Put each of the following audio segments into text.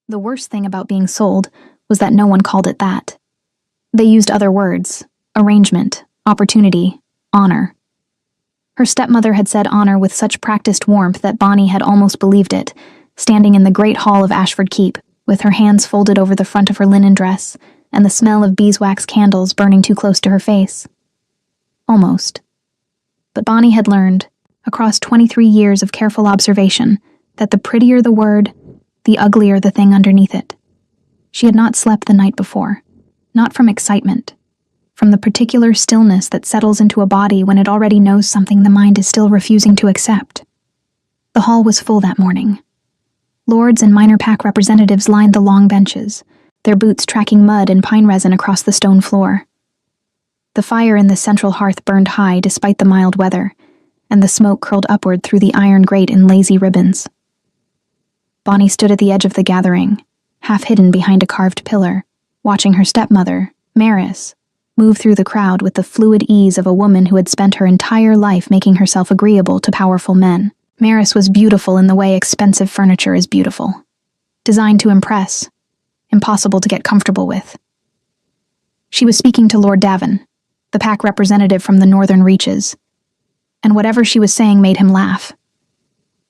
The worst thing about being sold was that no one called it that. They used other words: arrangement, opportunity, honor. Her stepmother had said honor with such practiced warmth that Bonnie had almost believed it, standing in the great hall of Ashford Keep, with her hands folded over the front of her linen dress, and the smell of beeswax candles burning too close to her face. Almost. But Bonnie had learned, across 23 years of careful observation, that the prettier the word, the uglier the thing underneath it. She had not slept the night before, not from excitement, from the particular stillness that settles into a body when it already knows something the mind is still refusing to accept. The hall was full that morning. Lords and minor pack representatives lined the long benches, their boots tracking mud and pine resin across the stone floor. The fire in the central hearth burned high despite the mild weather, and the smoke curled upward through the iron grate in lazy ribbons. Bonnie stood at the edge of the gathering, half hidden behind a carved pillar, watching her stepmother, Maris, move through the crowd with the fluid ease of a woman who had spent her entire life making herself agreeable to powerful men. Maris was beautiful in the way expensive furniture is beautiful. Designed to impress, impossible to get comfortable with. She was speaking to Lord Davin, the pack representative from the northern reaches, and whatever she was saying made him laugh.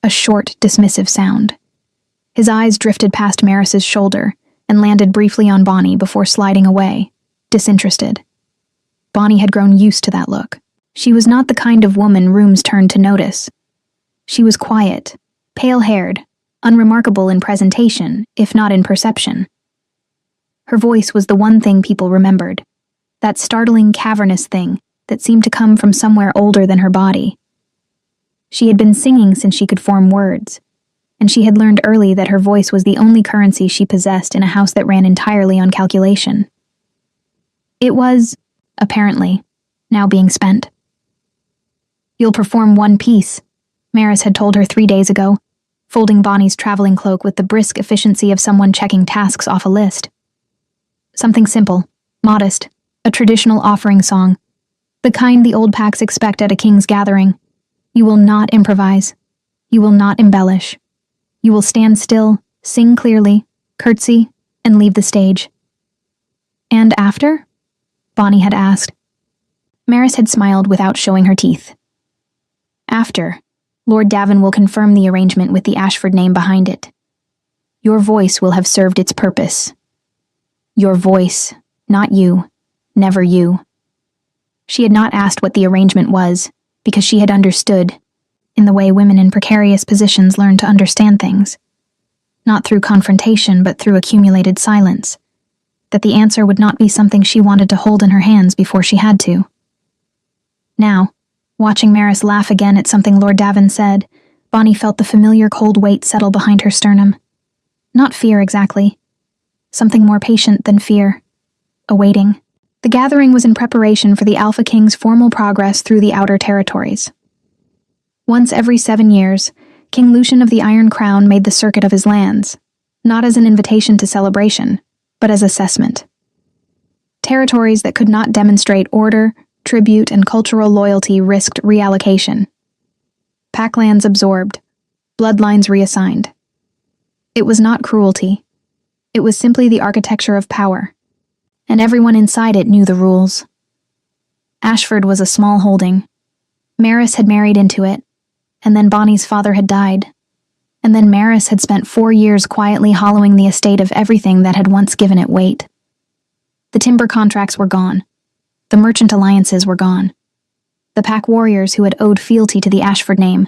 A short, dismissive sound. His eyes drifted past Maris's shoulder and landed briefly on Bonnie before sliding away, disinterested. Bonnie had grown used to that look. She was not the kind of woman rooms turned to notice. She was quiet, pale-haired, unremarkable in presentation, if not in perception. Her voice was the one thing people remembered, that startling, cavernous thing that seemed to come from somewhere older than her body. She had been singing since she could form words, and she had learned early that her voice was the only currency she possessed in a house that ran entirely on calculation. It was, apparently, now being spent. "You'll perform one piece," Maris had told her 3 days ago, folding Bonnie's traveling cloak with the brisk efficiency of someone checking tasks off a list. Something simple, modest, a traditional offering song, the kind the old packs expect at a king's gathering. You will not improvise. You will not embellish. You will stand still, sing clearly, curtsy, and leave the stage. "And after?" Bonnie had asked. Maris had smiled without showing her teeth. "After, Lord Davin will confirm the arrangement with the Ashford name behind it. Your voice will have served its purpose. Your voice, not you, never you." She had not asked what the arrangement was, because she had understood, in the way women in precarious positions learn to understand things, not through confrontation but through accumulated silence, that the answer would not be something she wanted to hold in her hands before she had to. Now, watching Maris laugh again at something Lord Davin said, Bonnie felt the familiar cold weight settle behind her sternum. Not fear exactly. Something more patient than fear. Awaiting. The gathering was in preparation for the Alpha King's formal progress through the outer territories. Once every 7 years, King Lucian of the Iron Crown made the circuit of his lands, not as an invitation to celebration, but as assessment. Territories that could not demonstrate order, tribute, and cultural loyalty risked reallocation. Packlands absorbed, bloodlines reassigned. It was not cruelty. It was simply the architecture of power, and everyone inside it knew the rules. Ashford was a small holding. Maris had married into it, and then Bonnie's father had died, and then Maris had spent 4 years quietly hollowing the estate of everything that had once given it weight. The timber contracts were gone. The merchant alliances were gone. The pack warriors who had owed fealty to the Ashford name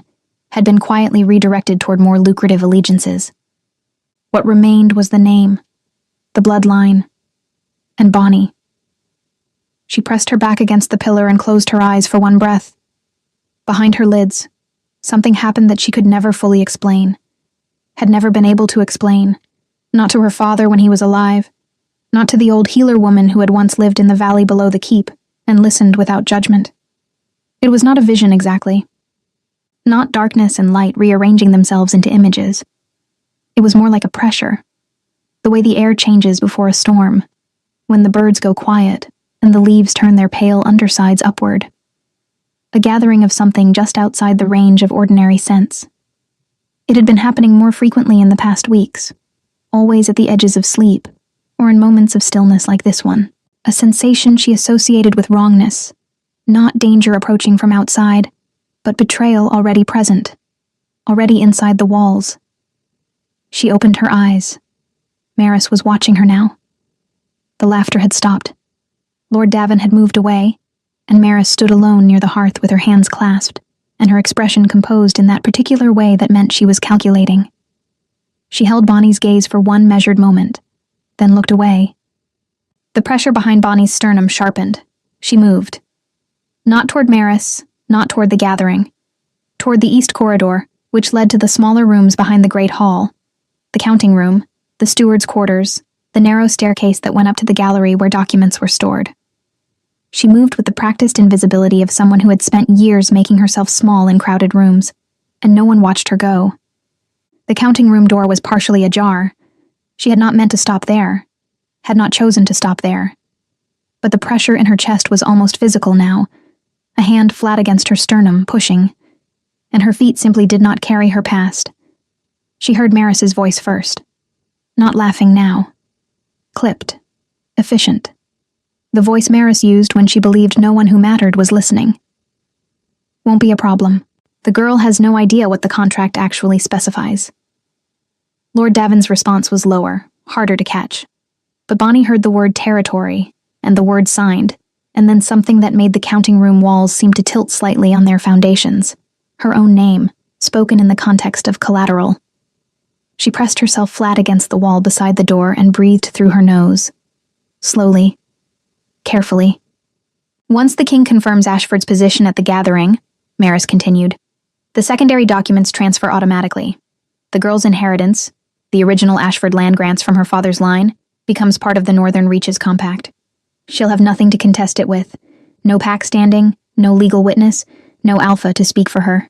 had been quietly redirected toward more lucrative allegiances. What remained was the name, the bloodline, and Bonnie. She pressed her back against the pillar and closed her eyes for one breath. Behind her lids, something happened that she could never fully explain, had never been able to explain, not to her father when he was alive, not to the old healer woman who had once lived in the valley below the keep and listened without judgment. It was not a vision exactly. Not darkness and light rearranging themselves into images. It was more like a pressure, the way the air changes before a storm, when the birds go quiet and the leaves turn their pale undersides upward. A gathering of something just outside the range of ordinary sense. It had been happening more frequently in the past weeks. always at the edges of sleep, or in moments of stillness like this one. A sensation she associated with wrongness, not danger approaching from outside, but betrayal already present, already inside the walls. She opened her eyes. Maris was watching her now. The laughter had stopped. Lord Davin had moved away, and Maris stood alone near the hearth with her hands clasped, and her expression composed in that particular way that meant she was calculating. She held Bonnie's gaze for one measured moment, then looked away. The pressure behind Bonnie's sternum sharpened. She moved. Not toward Maris, not toward the gathering. Toward the east corridor, which led to the smaller rooms behind the great hall. The counting room, the steward's quarters, the narrow staircase that went up to the gallery where documents were stored. She moved with the practiced invisibility of someone who had spent years making herself small in crowded rooms, and no one watched her go. The counting room door was partially ajar. She had not meant to stop there, had not chosen to stop there. But the pressure in her chest was almost physical now, a hand flat against her sternum, pushing, and her feet simply did not carry her past. She heard Maris's voice first. Not laughing now. Clipped. Efficient. The voice Maris used when she believed no one who mattered was listening. Won't be a problem. The girl has no idea what the contract actually specifies. Lord Davin's response was lower, harder to catch. But Bonnie heard the word territory, and the word signed, and then something that made the counting room walls seem to tilt slightly on their foundations. Her own name, spoken in the context of collateral. She pressed herself flat against the wall beside the door and breathed through her nose. Slowly. Carefully. Once the king confirms Ashford's position at the gathering, Maris continued, the secondary documents transfer automatically. The girl's inheritance, the original Ashford land grants from her father's line, becomes part of the Northern Reaches Compact. She'll have nothing to contest it with. No pack standing, no legal witness, no alpha to speak for her.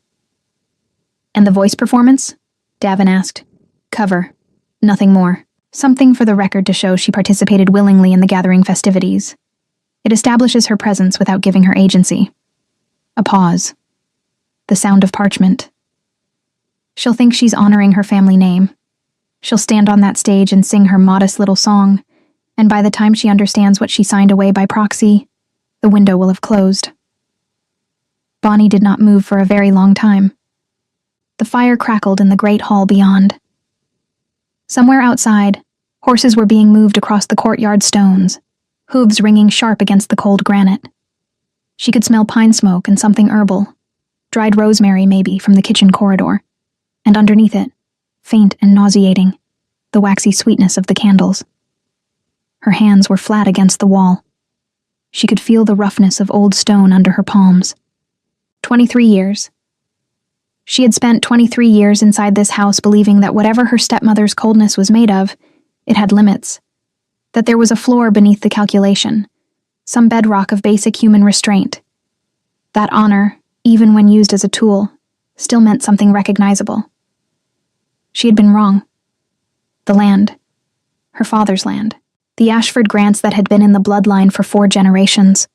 And the voice performance? Davin asked. Cover. Nothing more. Something for the record to show she participated willingly in the gathering festivities. It establishes her presence without giving her agency. A pause. The sound of parchment. She'll think she's honoring her family name. She'll stand on that stage and sing her modest little song, and by the time she understands what she signed away by proxy, the window will have closed. Bonnie did not move for a very long time. The fire crackled in the great hall beyond. Somewhere outside, horses were being moved across the courtyard stones, hooves ringing sharp against the cold granite. She could smell pine smoke and something herbal, dried rosemary maybe from the kitchen corridor, and underneath it, faint and nauseating, the waxy sweetness of the candles. Her hands were flat against the wall. She could feel the roughness of old stone under her palms. 23 years. She had spent 23 years inside this house believing that whatever her stepmother's coldness was made of, it had limits. That there was a floor beneath the calculation, some bedrock of basic human restraint. That honor, even when used as a tool, still meant something recognizable. She had been wrong. The land. Her father's land. The Ashford grants that had been in the bloodline for 4 generations.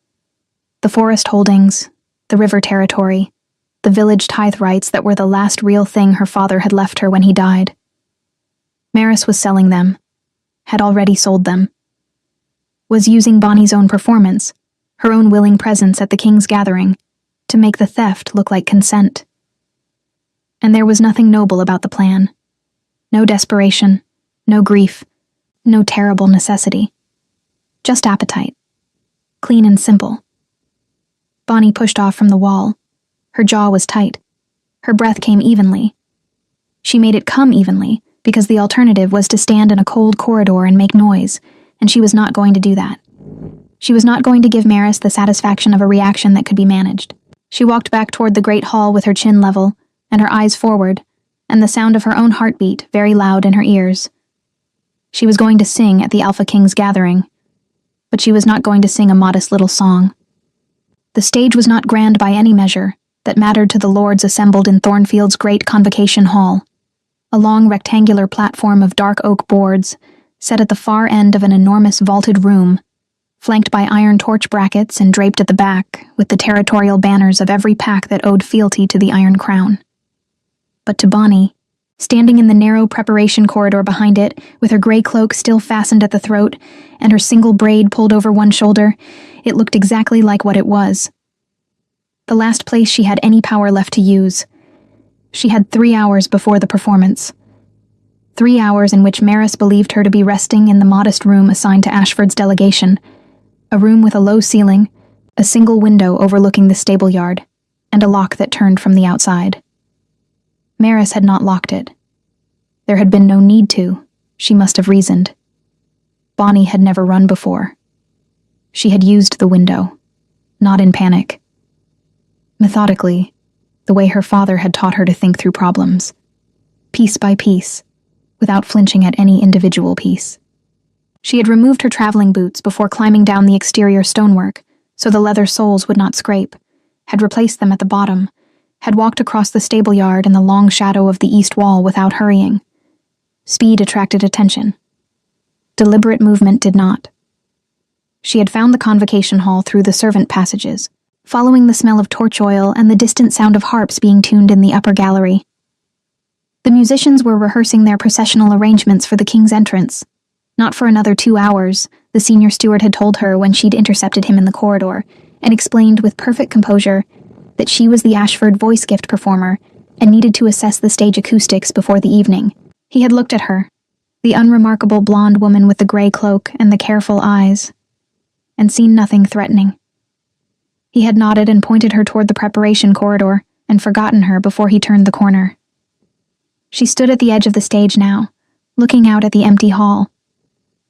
The forest holdings, the river territory, the village tithe rights that were the last real thing her father had left her when he died. Maris was selling them, had already sold them. Was using Bonnie's own performance, her own willing presence at the king's gathering, to make the theft look like consent. And there was nothing noble about the plan. No desperation, no grief, no terrible necessity. Just appetite. Clean and simple. Bonnie pushed off from the wall. Her jaw was tight. Her breath came evenly. She made it come evenly, because the alternative was to stand in a cold corridor and make noise, and she was not going to do that. She was not going to give Maris the satisfaction of a reaction that could be managed. She walked back toward the great hall with her chin level, and her eyes forward, and the sound of her own heartbeat very loud in her ears. She was going to sing at the Alpha King's gathering, but she was not going to sing a modest little song. The stage was not grand by any measure that mattered to the lords assembled in Thornfield's great convocation hall, a long rectangular platform of dark oak boards set at the far end of an enormous vaulted room, flanked by iron torch brackets and draped at the back with the territorial banners of every pack that owed fealty to the Iron Crown. But to Bonnie, Standing in the narrow preparation corridor behind it, with her gray cloak still fastened at the throat and her single braid pulled over one shoulder, it looked exactly like what it was. The last place she had any power left to use. She had 3 hours before the performance. 3 hours in which Maris believed her to be resting in the modest room assigned to Ashford's delegation, a room with a low ceiling, a single window overlooking the stable yard, and a lock that turned from the outside. Maris had not locked it. There had been no need to, she must have reasoned. Bonnie had never run before. She had used the window, not in panic. Methodically, the way her father had taught her to think through problems, piece by piece, without flinching at any individual piece. She had removed her traveling boots before climbing down the exterior stonework so the leather soles would not scrape, had replaced them at the bottom, had walked across the stable yard in the long shadow of the east wall without hurrying. Speed attracted attention. Deliberate movement did not. She had found the convocation hall through the servant passages, following the smell of torch oil and the distant sound of harps being tuned in the upper gallery. The musicians were rehearsing their processional arrangements for the king's entrance. Not for another 2 hours, the senior steward had told her when she'd intercepted him in the corridor, and explained with perfect composure that she was the Ashford voice gift performer and needed to assess the stage acoustics before the evening. He had looked at her, the unremarkable blonde woman with the gray cloak and the careful eyes, and seen nothing threatening. He had nodded and pointed her toward the preparation corridor and forgotten her before he turned the corner. She stood at the edge of the stage now, looking out at the empty hall.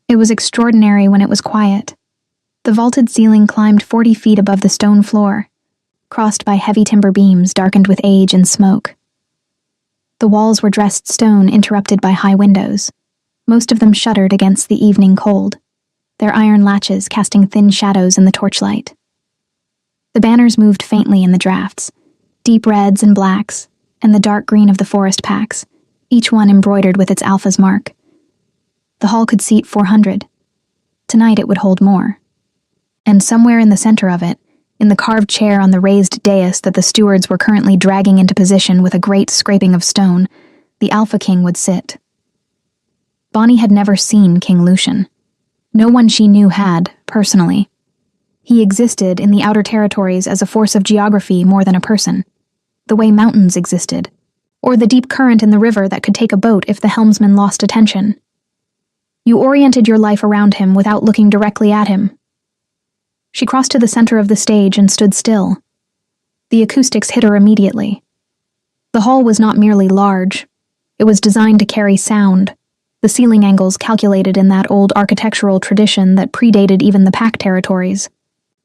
It was extraordinary when it was quiet. The vaulted ceiling climbed 40 feet above the stone floor, crossed by heavy timber beams darkened with age and smoke. The walls were dressed stone interrupted by high windows, most of them shuttered against the evening cold, their iron latches casting thin shadows in the torchlight. The banners moved faintly in the drafts, deep reds and blacks, and the dark green of the forest packs, each one embroidered with its alpha's mark. The hall could seat 400. Tonight it would hold more. And somewhere in the center of it, in the carved chair on the raised dais that the stewards were currently dragging into position with a great scraping of stone, the Alpha King would sit. Bonnie had never seen King Lucian. No one she knew had, personally. He existed in the outer territories as a force of geography more than a person, the way mountains existed, or the deep current in the river that could take a boat if the helmsman lost attention. You oriented your life around him without looking directly at him. She crossed to the center of the stage and stood still. The acoustics hit her immediately. The hall was not merely large. It was designed to carry sound, the ceiling angles calculated in that old architectural tradition that predated even the Pack territories,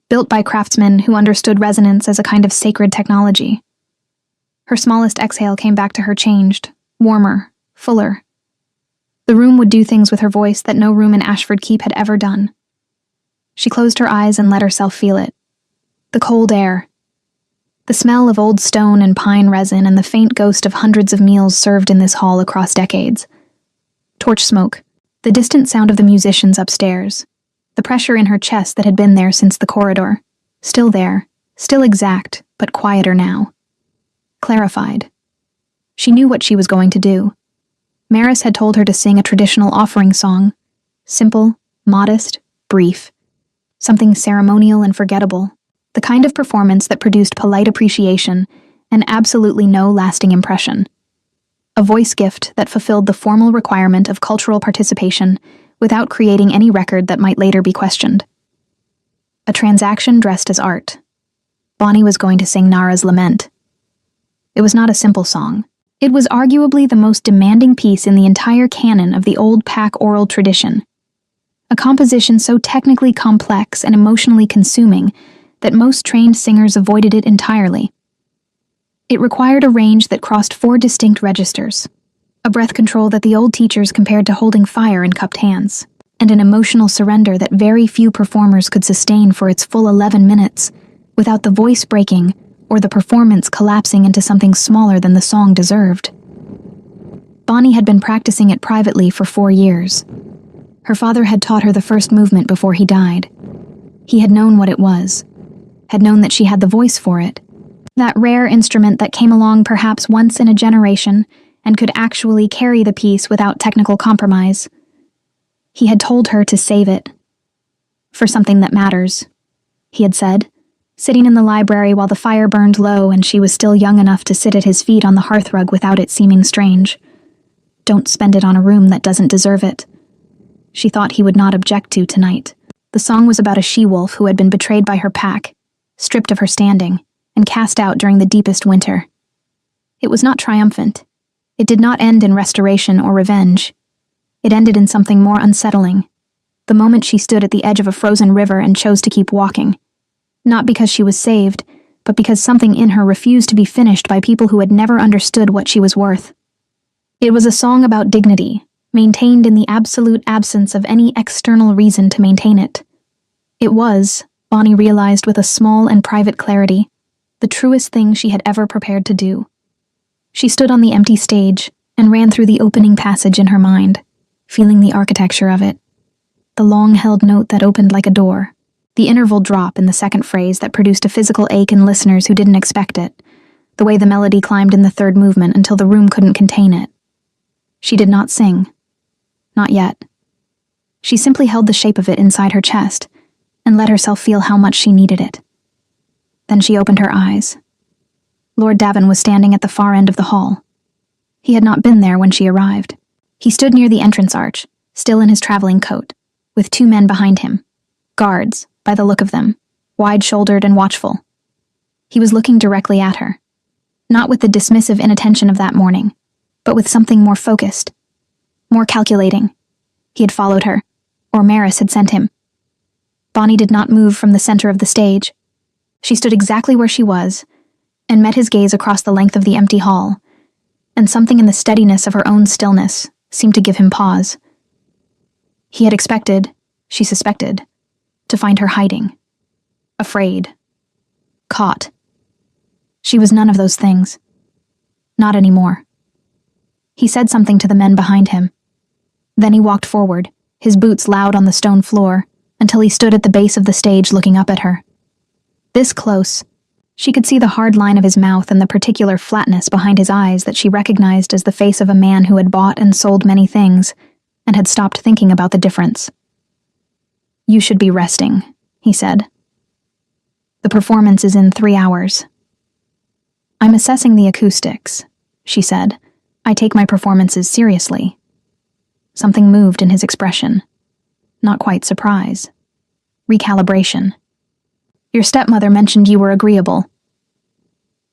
built by craftsmen who understood resonance as a kind of sacred technology. Her smallest exhale came back to her changed, warmer, fuller. The room would do things with her voice that no room in Ashford Keep had ever done. She closed her eyes and let herself feel it. The cold air. The smell of old stone and pine resin and the faint ghost of hundreds of meals served in this hall across decades. Torch smoke. The distant sound of the musicians upstairs. The pressure in her chest that had been there since the corridor. Still there. Still exact, but quieter now. Clarified. She knew what she was going to do. Maris had told her to sing a traditional offering song. Simple, modest, brief. Something ceremonial and forgettable. The kind of performance that produced polite appreciation and absolutely no lasting impression. A voice gift that fulfilled the formal requirement of cultural participation without creating any record that might later be questioned. A transaction dressed as art. Bonnie was going to sing Nara's Lament. It was not a simple song. It was arguably the most demanding piece in the entire canon of the old Pack oral tradition. A composition so technically complex and emotionally consuming that most trained singers avoided it entirely. It required a range that crossed 4 distinct registers, a breath control that the old teachers compared to holding fire in cupped hands, and an emotional surrender that very few performers could sustain for its full 11 minutes without the voice breaking or the performance collapsing into something smaller than the song deserved. Bonnie had been practicing it privately for 4 years. Her father had taught her the first movement before he died. He had known what it was, had known that she had the voice for it, that rare instrument that came along perhaps once in a generation and could actually carry the piece without technical compromise. He had told her to save it. For something that matters, he had said, sitting in the library while the fire burned low and she was still young enough to sit at his feet on the hearthrug without it seeming strange. Don't spend it on a room that doesn't deserve it. She thought he would not object to tonight. The song was about a she-wolf who had been betrayed by her pack, stripped of her standing, and cast out during the deepest winter. It was not triumphant. It did not end in restoration or revenge. It ended in something more unsettling. The moment she stood at the edge of a frozen river and chose to keep walking. Not because she was saved, but because something in her refused to be finished by people who had never understood what she was worth. It was a song about dignity, maintained in the absolute absence of any external reason to maintain it. It was, Bonnie realized with a small and private clarity, the truest thing she had ever prepared to do. She stood on the empty stage and ran through the opening passage in her mind, feeling the architecture of it. The long-held note that opened like a door, the interval drop in the second phrase that produced a physical ache in listeners who didn't expect it, the way the melody climbed in the third movement until the room couldn't contain it. She did not sing. Not yet. She simply held the shape of it inside her chest and let herself feel how much she needed it. Then she opened her eyes. Lord Davin was standing at the far end of the hall. He had not been there when she arrived. He stood near the entrance arch, still in his traveling coat, with 2 men behind him, guards, by the look of them, wide-shouldered and watchful. He was looking directly at her, not with the dismissive inattention of that morning, but with something more focused, more calculating. He had followed her, or Maris had sent him. Bonnie did not move from the center of the stage. She stood exactly where she was, and met his gaze across the length of the empty hall, and something in the steadiness of her own stillness seemed to give him pause. He had expected, she suspected, to find her hiding, afraid, caught. She was none of those things. Not anymore. He said something to the men behind him. Then he walked forward, his boots loud on the stone floor, until he stood at the base of the stage looking up at her. This close, she could see the hard line of his mouth and the particular flatness behind his eyes that she recognized as the face of a man who had bought and sold many things, and had stopped thinking about the difference. "You should be resting," he said. "The performance is in 3 hours." "I'm assessing the acoustics," she said. "I take my performances seriously." Something moved in his expression. Not quite surprise. Recalibration. "Your stepmother mentioned you were agreeable."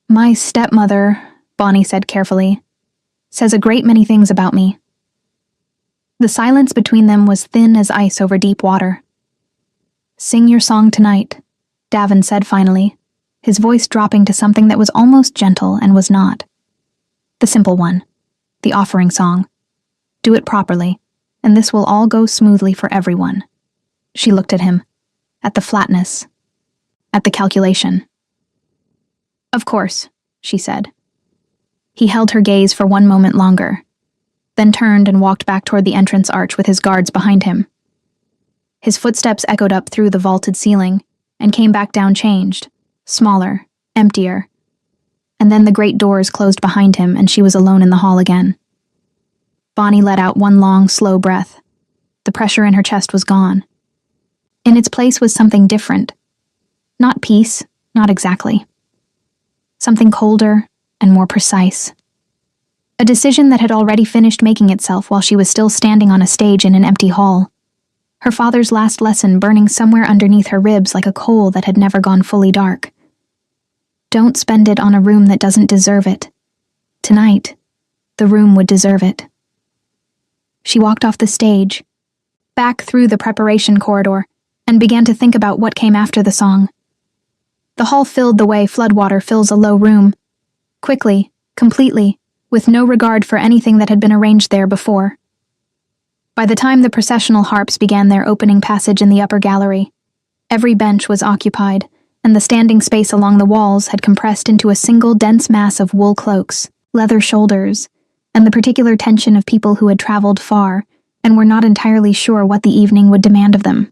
"My stepmother," Bonnie said carefully, "says a great many things about me." The silence between them was thin as ice over deep water. "Sing your song tonight," Davin said finally, his voice dropping to something that was almost gentle and was not. "The simple one. The offering song. Do it properly, and this will all go smoothly for everyone." She looked at him, at the flatness, at the calculation. "Of course," she said. He held her gaze for 1 moment longer, then turned and walked back toward the entrance arch with his guards behind him. His footsteps echoed up through the vaulted ceiling and came back down changed, smaller, emptier. And then the great doors closed behind him and she was alone in the hall again. Bonnie let out one long, slow breath. The pressure in her chest was gone. In its place was something different. Not peace, not exactly. Something colder and more precise. A decision that had already finished making itself while she was still standing on a stage in an empty hall. Her father's last lesson burning somewhere underneath her ribs like a coal that had never gone fully dark. Don't spend it on a room that doesn't deserve it. Tonight, the room would deserve it. She walked off the stage, back through the preparation corridor, and began to think about what came after the song. The hall filled the way floodwater fills a low room, quickly, completely, with no regard for anything that had been arranged there before. By the time the processional harps began their opening passage in the upper gallery, every bench was occupied, and the standing space along the walls had compressed into a single dense mass of wool cloaks, leather shoulders, and the particular tension of people who had traveled far and were not entirely sure what the evening would demand of them.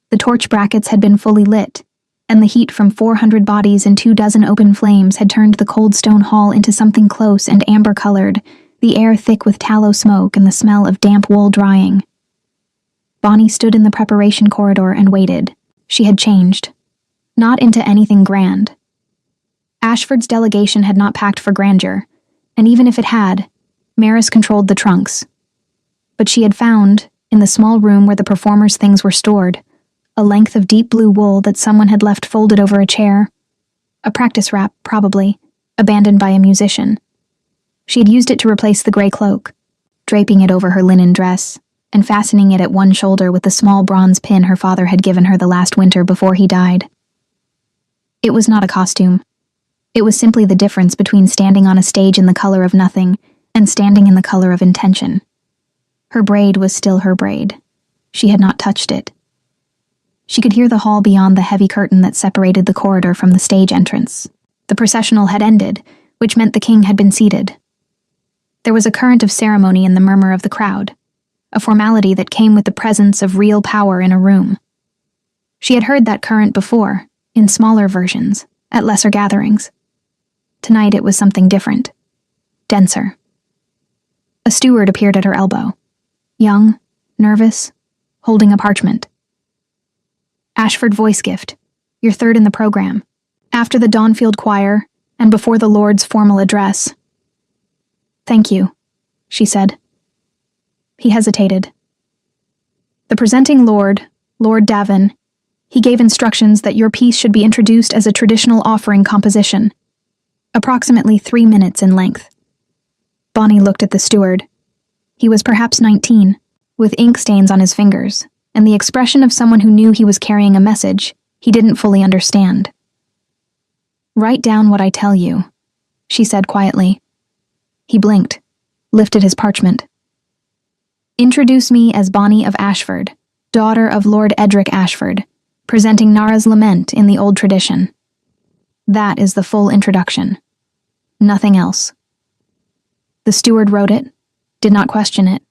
The torch brackets had been fully lit, and the heat from 400 bodies and 24 open flames had turned the cold stone hall into something close and amber-colored, the air thick with tallow smoke and the smell of damp wool drying. Bonnie stood in the preparation corridor and waited. She had changed. Not into anything grand. Ashford's delegation had not packed for grandeur, and even if it had, Maris controlled the trunks. But she had found, in the small room where the performers' things were stored, a length of deep blue wool that someone had left folded over a chair. A practice wrap, probably, abandoned by a musician. She had used it to replace the gray cloak, draping it over her linen dress, and fastening it at one shoulder with the small bronze pin her father had given her the last winter before he died. It was not a costume. It was simply the difference between standing on a stage in the color of nothing and standing in the color of intention. Her braid was still her braid. She had not touched it. She could hear the hall beyond the heavy curtain that separated the corridor from the stage entrance. The processional had ended, which meant the king had been seated. There was a current of ceremony in the murmur of the crowd, a formality that came with the presence of real power in a room. She had heard that current before, in smaller versions, at lesser gatherings. Tonight it was something different, denser. A steward appeared at her elbow, young, nervous, holding a parchment. Ashford voice gift, you're third in the program, after the Dawnfield Choir and before the Lord's formal address. Thank you, she said. He hesitated. The presenting Lord Davin, he gave instructions that your piece should be introduced as a traditional offering composition, approximately 3 minutes in length. Bonnie looked at the steward. He was perhaps 19, with ink stains on his fingers, and the expression of someone who knew he was carrying a message he didn't fully understand. Write down what I tell you, she said quietly. He blinked, lifted his parchment. Introduce me as Bonnie of Ashford, daughter of Lord Edric Ashford, presenting Nara's lament in the old tradition. That is the full introduction. Nothing else. The steward wrote it, did not question it,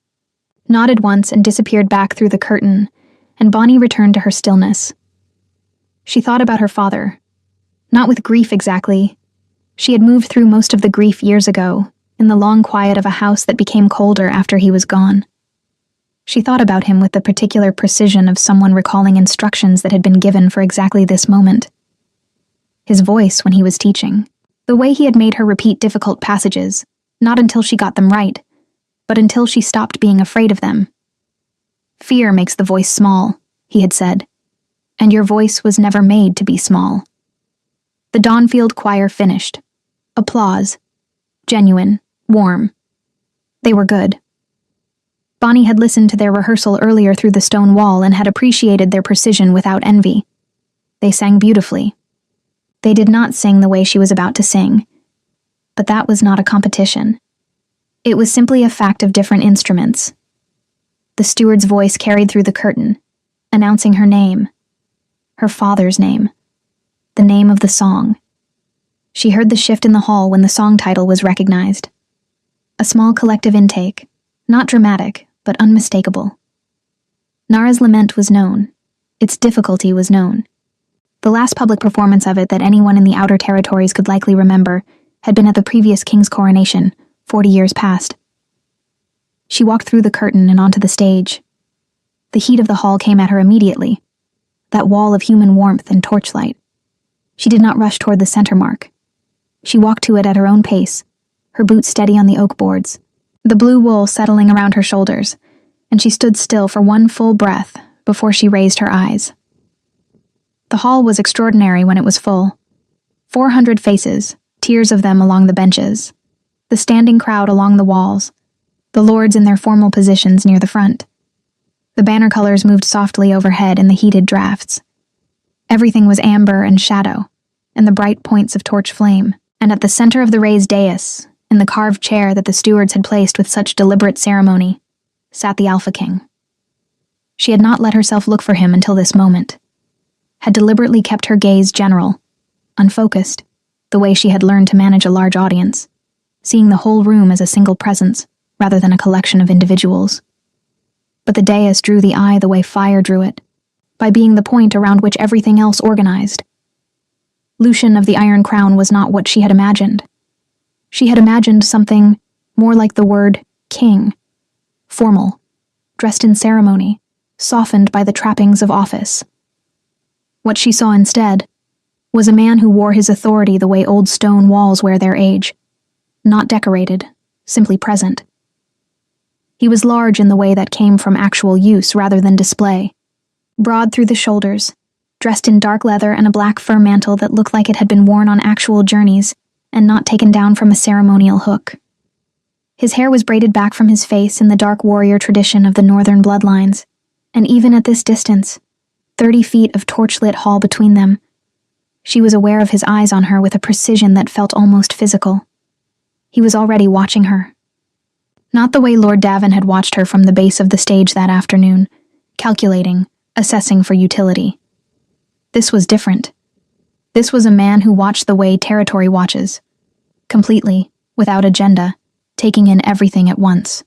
nodded once and disappeared back through the curtain, and Bonnie returned to her stillness. She thought about her father. Not with grief exactly. She had moved through most of the grief years ago, in the long quiet of a house that became colder after he was gone. She thought about him with the particular precision of someone recalling instructions that had been given for exactly this moment. His voice when he was teaching, the way he had made her repeat difficult passages, not until she got them right, but until she stopped being afraid of them. Fear makes the voice small, he had said, and your voice was never made to be small. The Dawnfield Choir finished. Applause. Genuine, warm. They were good. Bonnie had listened to their rehearsal earlier through the stone wall and had appreciated their precision without envy. They sang beautifully. They did not sing the way she was about to sing, but that was not a competition. It was simply a fact of different instruments. The steward's voice carried through the curtain, announcing her name, her father's name, the name of the song. She heard the shift in the hall when the song title was recognized. A small collective intake, not dramatic, but unmistakable. Nara's lament was known. Its difficulty was known. The last public performance of it that anyone in the outer territories could likely remember had been at the previous king's coronation, 40 years past. She walked through the curtain and onto the stage. The heat of the hall came at her immediately, that wall of human warmth and torchlight. She did not rush toward the center mark. She walked to it at her own pace, her boots steady on the oak boards, the blue wool settling around her shoulders, and she stood still for one full breath before she raised her eyes. The hall was extraordinary when it was full. 400 faces, tiers of them along the benches, the standing crowd along the walls, the lords in their formal positions near the front. The banner colors moved softly overhead in the heated drafts. Everything was amber and shadow, and the bright points of torch flame, and at the center of the raised dais, in the carved chair that the stewards had placed with such deliberate ceremony, sat the Alpha King. She had not let herself look for him until this moment, had deliberately kept her gaze general, unfocused, the way she had learned to manage a large audience, seeing the whole room as a single presence, rather than a collection of individuals. But the dais drew the eye the way fire drew it, by being the point around which everything else organized. Lucian of the Iron Crown was not what she had imagined. She had imagined something more like the word king, formal, dressed in ceremony, softened by the trappings of office. What she saw instead was a man who wore his authority the way old stone walls wear their age, not decorated, simply present. He was large in the way that came from actual use rather than display, broad through the shoulders, dressed in dark leather and a black fur mantle that looked like it had been worn on actual journeys and not taken down from a ceremonial hook. His hair was braided back from his face in the dark warrior tradition of the northern bloodlines, and even at this distance, 30 feet of torchlit hall between them, she was aware of his eyes on her with a precision that felt almost physical. He was already watching her. Not the way Lord Davin had watched her from the base of the stage that afternoon, calculating, assessing for utility. This was different. This was a man who watched the way territory watches, completely, without agenda, taking in everything at once.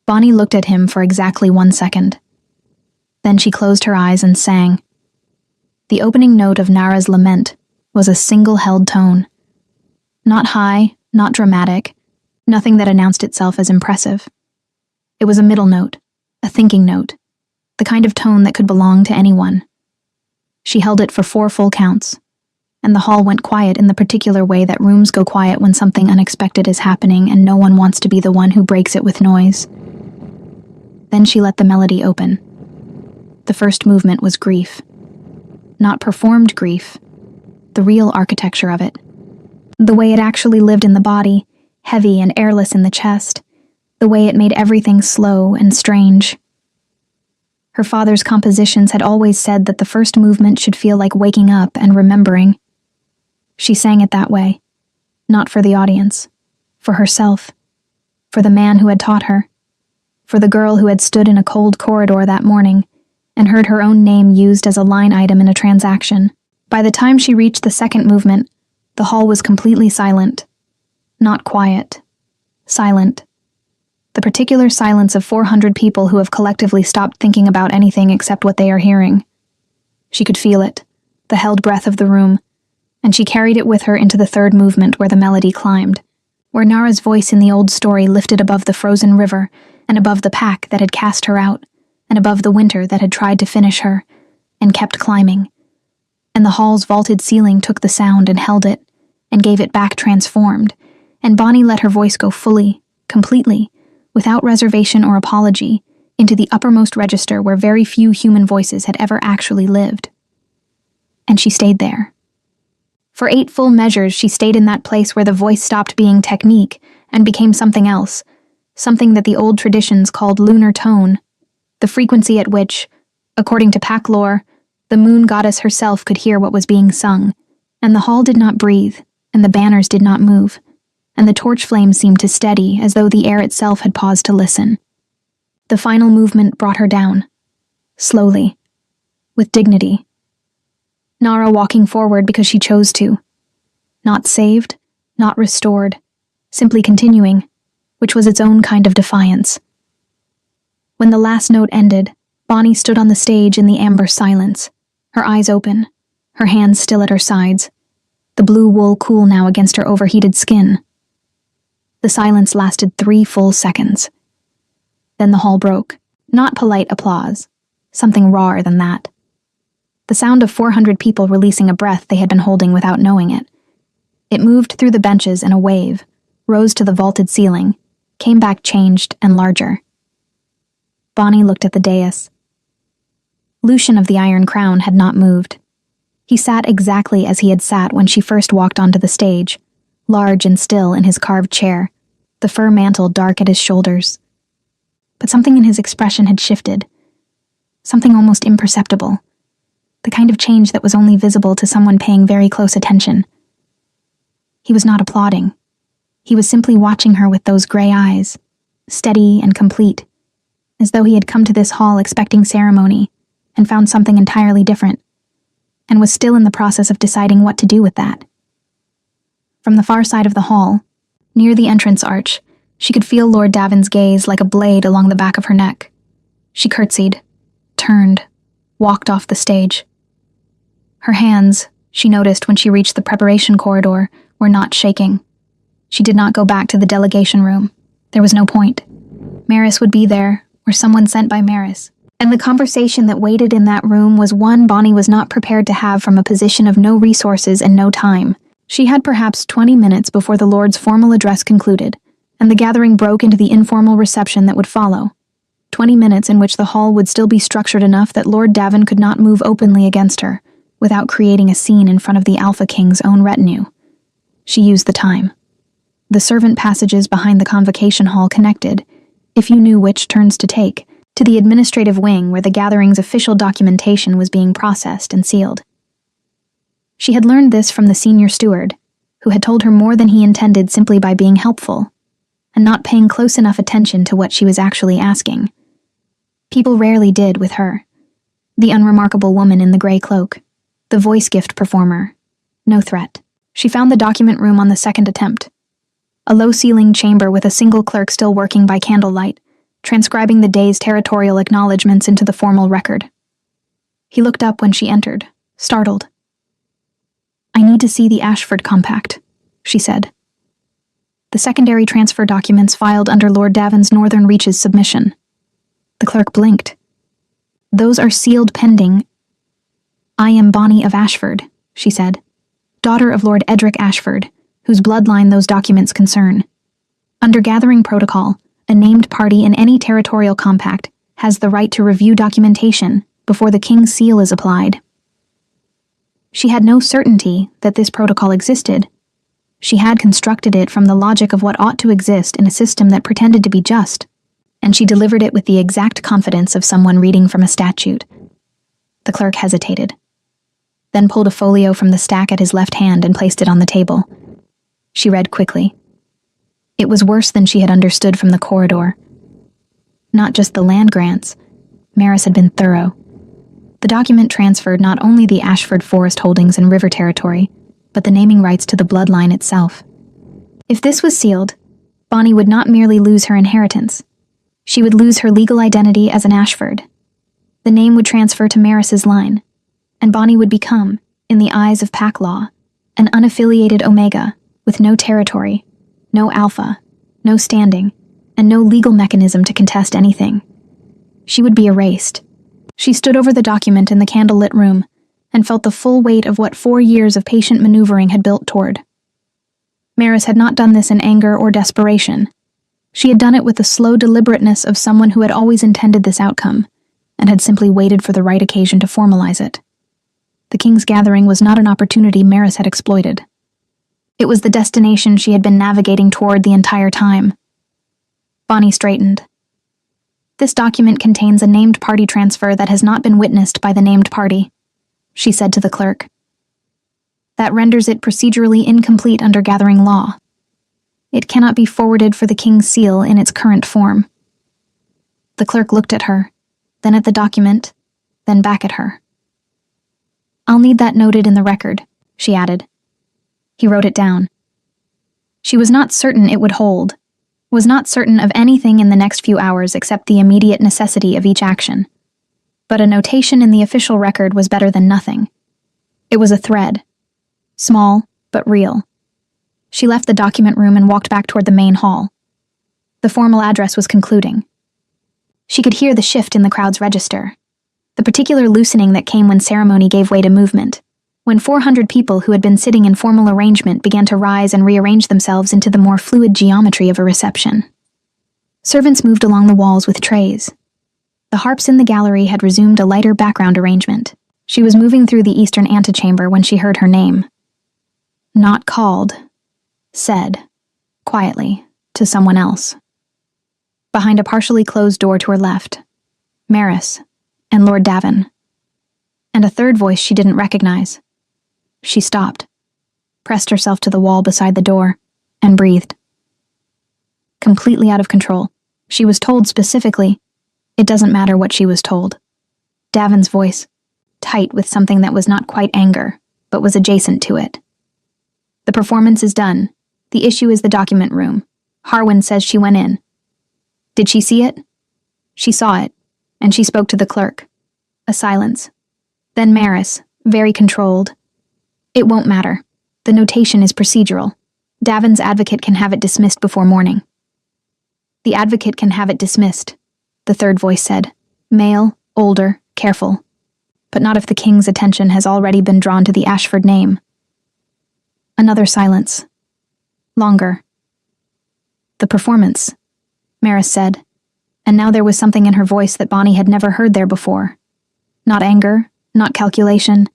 Bonnie looked at him for exactly 1 second. Then she closed her eyes and sang. The opening note of Nara's lament was a single-held tone. Not high, not dramatic, nothing that announced itself as impressive. It was a middle note, a thinking note, the kind of tone that could belong to anyone. She held it for 4 full counts, and the hall went quiet in the particular way that rooms go quiet when something unexpected is happening and no one wants to be the one who breaks it with noise. Then she let the melody open. The first movement was grief. Not performed grief, the real architecture of it. The way it actually lived in the body, heavy and airless in the chest, the way it made everything slow and strange. Her father's compositions had always said that the first movement should feel like waking up and remembering. She sang it that way, not for the audience, for herself, for the man who had taught her, for the girl who had stood in a cold corridor that morning and heard her own name used as a line item in a transaction. By the time she reached the second movement, the hall was completely silent. Not quiet. Silent. The particular silence of 400 people who have collectively stopped thinking about anything except what they are hearing. She could feel it, the held breath of the room, and she carried it with her into the third movement where the melody climbed, where Nara's voice in the old story lifted above the frozen river and above the pack that had cast her out, and above the winter that had tried to finish her, and kept climbing. And the hall's vaulted ceiling took the sound and held it, and gave it back transformed, and Bonnie let her voice go fully, completely, without reservation or apology, into the uppermost register where very few human voices had ever actually lived. And she stayed there. For 8 full measures, she stayed in that place where the voice stopped being technique and became something else, something that the old traditions called lunar tone, the frequency at which, according to pack lore, the moon goddess herself could hear what was being sung, and the hall did not breathe, and the banners did not move, and the torch flames seemed to steady as though the air itself had paused to listen. The final movement brought her down, slowly, with dignity. Nara walking forward because she chose to. Not saved, not restored, simply continuing, which was its own kind of defiance. When the last note ended, Bonnie stood on the stage in the amber silence, her eyes open, her hands still at her sides, the blue wool cool now against her overheated skin. The silence lasted 3 full seconds. Then the hall broke, not polite applause, something rawer than that. The sound of 400 people releasing a breath they had been holding without knowing it. It moved through the benches in a wave, rose to the vaulted ceiling, came back changed and larger. Bonnie looked at the dais. Lucian of the Iron Crown had not moved. He sat exactly as he had sat when she first walked onto the stage, large and still in his carved chair, the fur mantle dark at his shoulders. But something in his expression had shifted, something almost imperceptible, the kind of change that was only visible to someone paying very close attention. He was not applauding. He was simply watching her with those gray eyes, steady and complete, as though he had come to this hall expecting ceremony and found something entirely different, and was still in the process of deciding what to do with that. From the far side of the hall, near the entrance arch, she could feel Lord Davin's gaze like a blade along the back of her neck. She curtsied, turned, walked off the stage. Her hands, she noticed when she reached the preparation corridor, were not shaking. She did not go back to the delegation room. There was no point. Maris would be there, or someone sent by Maris. And the conversation that waited in that room was one Bonnie was not prepared to have from a position of no resources and no time. She had perhaps 20 minutes before the Lord's formal address concluded, and the gathering broke into the informal reception that would follow. 20 minutes in which the hall would still be structured enough that Lord Davin could not move openly against her, without creating a scene in front of the Alpha King's own retinue. She used the time. The servant passages behind the convocation hall connected, if you knew which turns to take, to the administrative wing where the gathering's official documentation was being processed and sealed. She had learned this from the senior steward, who had told her more than he intended simply by being helpful, and not paying close enough attention to what she was actually asking. People rarely did with her. The unremarkable woman in the gray cloak, the voice gift performer. No threat. She found the document room on the second attempt. A low-ceilinged chamber with a single clerk still working by candlelight, transcribing the day's territorial acknowledgments into the formal record. He looked up when she entered, startled. "I need to see the Ashford Compact," she said. The secondary transfer documents filed under Lord Davin's Northern Reaches submission. The clerk blinked. "Those are sealed pending." "I am Bonnie of Ashford," she said, "daughter of Lord Edric Ashford, whose bloodline those documents concern. Under gathering protocol, a named party in any territorial compact has the right to review documentation before the king's seal is applied." She had no certainty that this protocol existed. She had constructed it from the logic of what ought to exist in a system that pretended to be just, and she delivered it with the exact confidence of someone reading from a statute. The clerk hesitated, then pulled a folio from the stack at his left hand and placed it on the table. She read quickly. It was worse than she had understood from the corridor. Not just the land grants. Maris had been thorough. The document transferred not only the Ashford Forest holdings and river territory, but the naming rights to the bloodline itself. If this was sealed, Bonnie would not merely lose her inheritance. She would lose her legal identity as an Ashford. The name would transfer to Maris's line, and Bonnie would become, in the eyes of pack law, an unaffiliated Omega, with no territory, no alpha, no standing, and no legal mechanism to contest anything. She would be erased. She stood over the document in the candlelit room and felt the full weight of what 4 years of patient maneuvering had built toward. Maris had not done this in anger or desperation. She had done it with the slow deliberateness of someone who had always intended this outcome, and had simply waited for the right occasion to formalize it. The King's Gathering was not an opportunity Maris had exploited. It was the destination she had been navigating toward the entire time. Bonnie straightened. "This document contains a named party transfer that has not been witnessed by the named party," she said to the clerk. "That renders it procedurally incomplete under gathering law. It cannot be forwarded for the King's seal in its current form." The clerk looked at her, then at the document, then back at her. "I'll need that noted in the record," she added. He wrote it down. She was not certain it would hold, was not certain of anything in the next few hours except the immediate necessity of each action. But a notation in the official record was better than nothing. It was a thread. Small, but real. She left the document room and walked back toward the main hall. The formal address was concluding. She could hear the shift in the crowd's register, the particular loosening that came when ceremony gave way to movement, when 400 people who had been sitting in formal arrangement began to rise and rearrange themselves into the more fluid geometry of a reception. Servants moved along the walls with trays. The harps in the gallery had resumed a lighter background arrangement. She was moving through the eastern antechamber when she heard her name. Not called, said, quietly, to someone else. Behind a partially closed door to her left, Maris and Lord Davin. And a third voice she didn't recognize. She stopped, pressed herself to the wall beside the door, and breathed. Completely out of control, she was told specifically, it doesn't matter what she was told. Davin's voice, tight with something that was not quite anger, but was adjacent to it. The performance is done. The issue is the document room. Harwin says she went in. Did she see it? She saw it, and she spoke to the clerk. A silence. Then Maris, very controlled. It won't matter. The notation is procedural. Davin's advocate can have it dismissed before morning. The advocate can have it dismissed, the third voice said. Male, older, careful. But not if the king's attention has already been drawn to the Ashford name. Another silence. Longer. The performance, Maris said, and now there was something in her voice that Bonnie had never heard there before. Not anger, not calculation,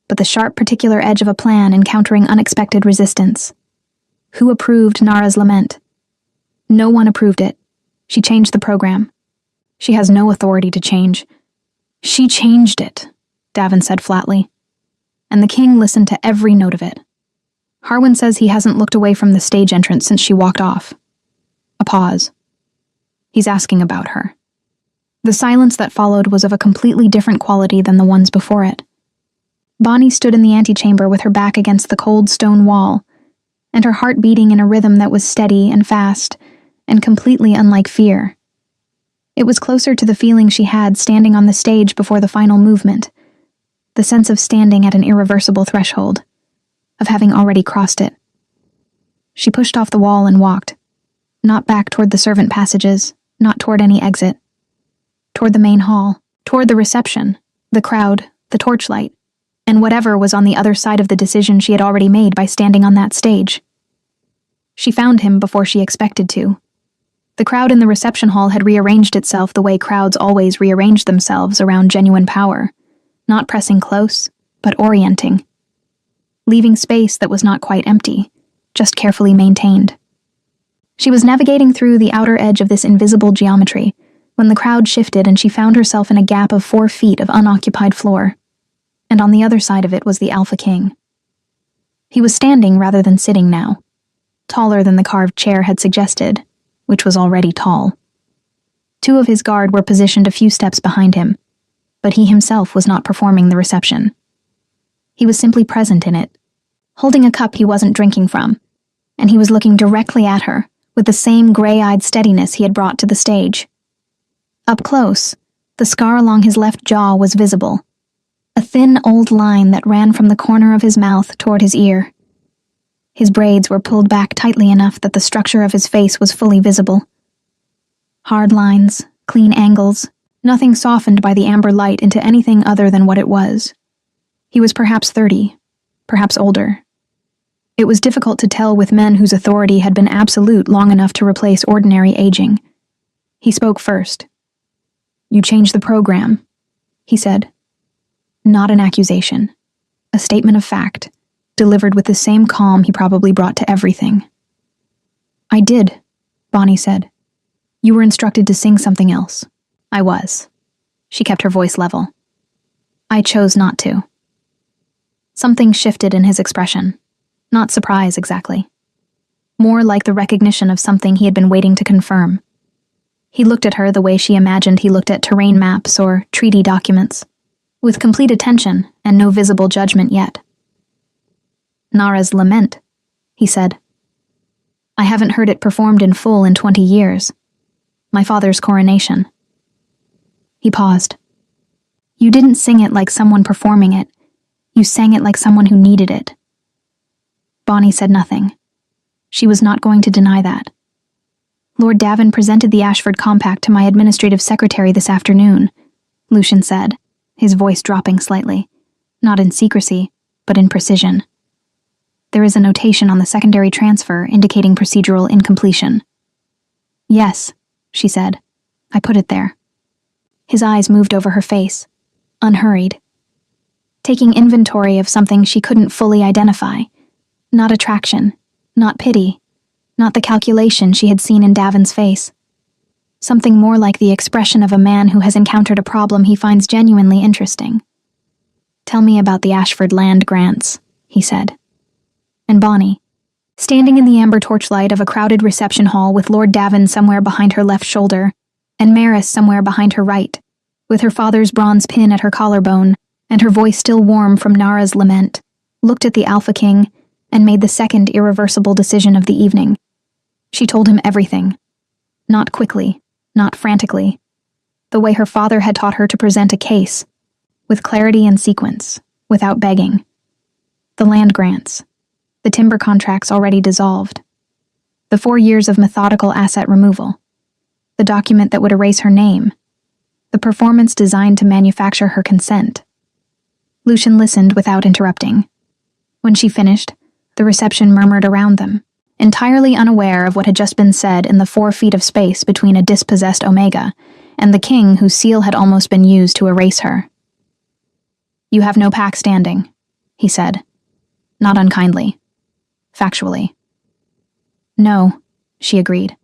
but the sharp particular edge of a plan encountering unexpected resistance. Who approved Nara's lament? No one approved it. She changed the program. She has no authority to change. She changed it, Davin said flatly. And the king listened to every note of it. Harwin says he hasn't looked away from the stage entrance since she walked off. A pause. He's asking about her. The silence that followed was of a completely different quality than the ones before it. Bonnie stood in the antechamber with her back against the cold stone wall, and her heart beating in a rhythm that was steady and fast, and completely unlike fear. It was closer to the feeling she had standing on the stage before the final movement, the sense of standing at an irreversible threshold, of having already crossed it. She pushed off the wall and walked, not back toward the servant passages, not toward any exit, toward the main hall, toward the reception, the crowd, the torchlight, and whatever was on the other side of the decision she had already made by standing on that stage. She found him before she expected to. The crowd in the reception hall had rearranged itself the way crowds always rearrange themselves around genuine power, not pressing close, but orienting, leaving space that was not quite empty, just carefully maintained. She was navigating through the outer edge of this invisible geometry when the crowd shifted and she found herself in a gap of 4 feet of unoccupied floor, and on the other side of it was the Alpha King. He was standing rather than sitting now, taller than the carved chair had suggested, which was already tall. 2 of his guard were positioned a few steps behind him, but he himself was not performing the reception. He was simply present in it, holding a cup he wasn't drinking from, and he was looking directly at her with the same gray-eyed steadiness he had brought to the stage. Up close, the scar along his left jaw was visible, a thin old line that ran from the corner of his mouth toward his ear. His braids were pulled back tightly enough that the structure of his face was fully visible. Hard lines, clean angles, nothing softened by the amber light into anything other than what it was. He was perhaps 30, perhaps older. It was difficult to tell with men whose authority had been absolute long enough to replace ordinary aging. He spoke first. "You changed the program," he said. Not an accusation. A statement of fact, delivered with the same calm he probably brought to everything. "I did," Bonnie said. "You were instructed to sing something else." "I was." She kept her voice level. "I chose not to." Something shifted in his expression. Not surprise, exactly. More like the recognition of something he had been waiting to confirm. He looked at her the way she imagined he looked at terrain maps or treaty documents, with complete attention and no visible judgment yet. "Nara's lament," he said. "I haven't heard it performed in full in 20 years. My father's coronation." He paused. "You didn't sing it like someone performing it. You sang it like someone who needed it." Bonnie said nothing. She was not going to deny that. "Lord Davin presented the Ashford Compact to my administrative secretary this afternoon," Lucian said, his voice dropping slightly, not in secrecy, but in precision. "There is a notation on the secondary transfer indicating procedural incompletion." "Yes," she said. "I put it there." His eyes moved over her face, unhurried, taking inventory of something she couldn't fully identify. Not attraction, not pity, not the calculation she had seen in Davin's face. Something more like the expression of a man who has encountered a problem he finds genuinely interesting. "Tell me about the Ashford land grants," he said. And Bonnie, standing in the amber torchlight of a crowded reception hall with Lord Davin somewhere behind her left shoulder, and Maris somewhere behind her right, with her father's bronze pin at her collarbone, and her voice still warm from Nara's lament, looked at the Alpha King, and made the second irreversible decision of the evening. She told him everything. Not quickly, not frantically. The way her father had taught her to present a case, with clarity and sequence, without begging. The land grants. the timber contracts already dissolved, the 4 years of methodical asset removal, the document that would erase her name, the performance designed to manufacture her consent. Lucian listened without interrupting. When she finished, the reception murmured around them, entirely unaware of what had just been said in the 4 feet of space between a dispossessed Omega and the king whose seal had almost been used to erase her. "You have no pack standing," he said, not unkindly, factually. "No," she agreed.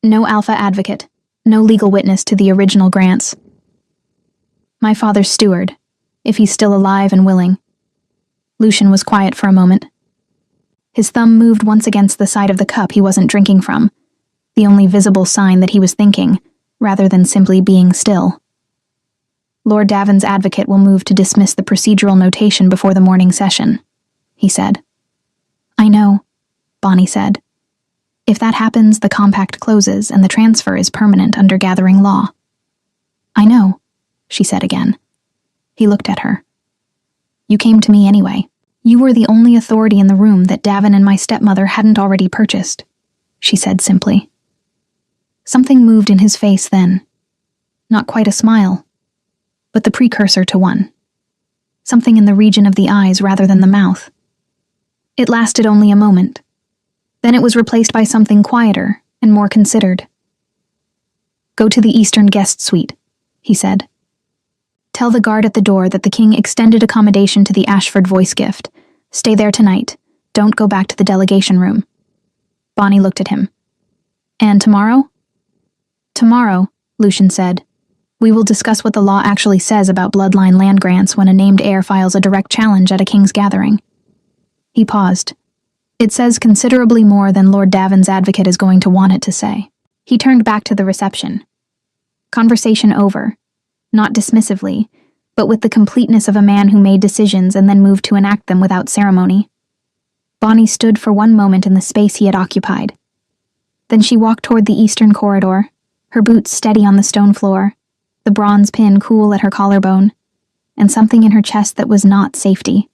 "No alpha advocate, no legal witness to the original grants. My father's steward, if he's still alive and willing." Lucian was quiet for a moment. His thumb moved once against the side of the cup he wasn't drinking from, the only visible sign that he was thinking, rather than simply being still. "Lord Davin's advocate will move to dismiss the procedural notation before the morning session," he said. "I know," Bonnie said. "If that happens, the compact closes and the transfer is permanent under gathering law." "I know," she said again. He looked at her. "You came to me anyway. You were the only authority in the room that Davin and my stepmother hadn't already purchased," she said simply. Something moved in his face then. Not quite a smile, but the precursor to one. Something in the region of the eyes rather than the mouth. It lasted only a moment. Then it was replaced by something quieter and more considered. "Go to the Eastern guest suite," he said. "Tell the guard at the door that the king extended accommodation to the Ashford voice gift. Stay there tonight. Don't go back to the delegation room." Bonnie looked at him. "And tomorrow?" "Tomorrow," Lucian said, "we will discuss what the law actually says about bloodline land grants when a named heir files a direct challenge at a king's gathering." He paused. "It says considerably more than Lord Davin's advocate is going to want it to say." He turned back to the reception. Conversation over, not dismissively, but with the completeness of a man who made decisions and then moved to enact them without ceremony. Bonnie stood for one moment in the space he had occupied. Then she walked toward the eastern corridor, her boots steady on the stone floor, the bronze pin cool at her collarbone, and something in her chest that was not safety.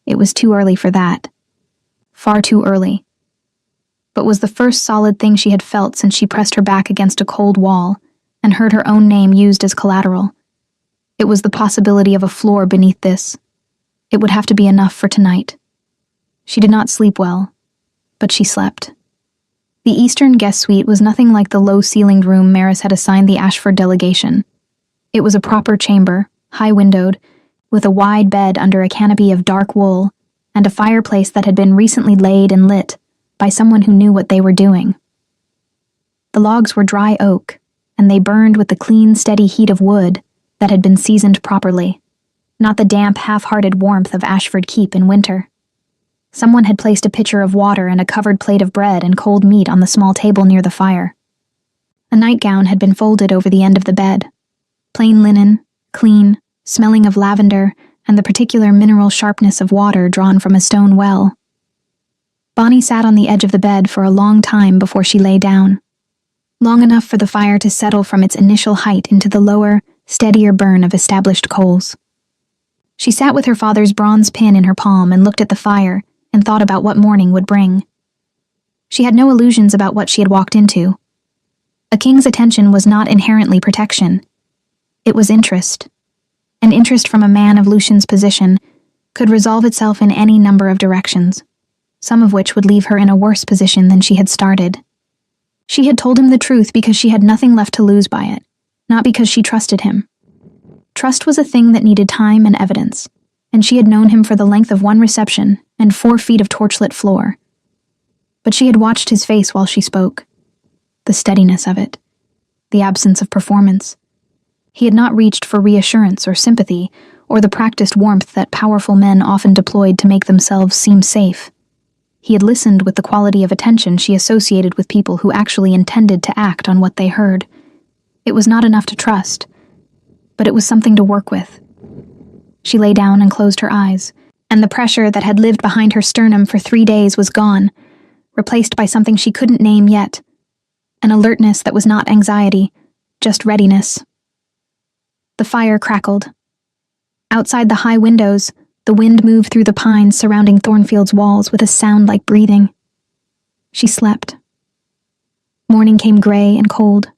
It was too early for that. Far too early. But was the first solid thing she had felt since she pressed her back against a cold wall and heard her own name used as collateral. It was the possibility of a floor beneath this. It would have to be enough for tonight. She did not sleep well, but she slept. The Eastern guest suite was nothing like the low-ceilinged room Maris had assigned the Ashford delegation. It was a proper chamber, high-windowed, with a wide bed under a canopy of dark wool, and a fireplace that had been recently laid and lit by someone who knew what they were doing. The logs were dry oak, and they burned with the clean, steady heat of wood that had been seasoned properly, not the damp, half-hearted warmth of Ashford Keep in winter. Someone had placed a pitcher of water and a covered plate of bread and cold meat on the small table near the fire. A nightgown had been folded over the end of the bed. Plain linen, clean, smelling of lavender and the particular mineral sharpness of water drawn from a stone well. Bonnie sat on the edge of the bed for a long time before she lay down. Long enough for the fire to settle from its initial height into the lower, steadier burn of established coals. She sat with her father's bronze pin in her palm and looked at the fire and thought about what morning would bring. She had no illusions about what she had walked into. A king's attention was not inherently protection. It was interest. An interest from a man of Lucian's position could resolve itself in any number of directions, some of which would leave her in a worse position than she had started. She had told him the truth because she had nothing left to lose by it, not because she trusted him. Trust was a thing that needed time and evidence, and she had known him for the length of one reception and 4 feet of torchlit floor. But she had watched his face while she spoke. The steadiness of it. The absence of performance. He had not reached for reassurance or sympathy, or the practiced warmth that powerful men often deployed to make themselves seem safe. He had listened with the quality of attention she associated with people who actually intended to act on what they heard. It was not enough to trust, but it was something to work with. She lay down and closed her eyes, and the pressure that had lived behind her sternum for 3 days was gone, replaced by something she couldn't name yet, an alertness that was not anxiety, just readiness. The fire crackled. Outside the high windows, The wind moved through the pines surrounding Thornfield's walls with a sound like breathing. She slept. Morning came gray and cold.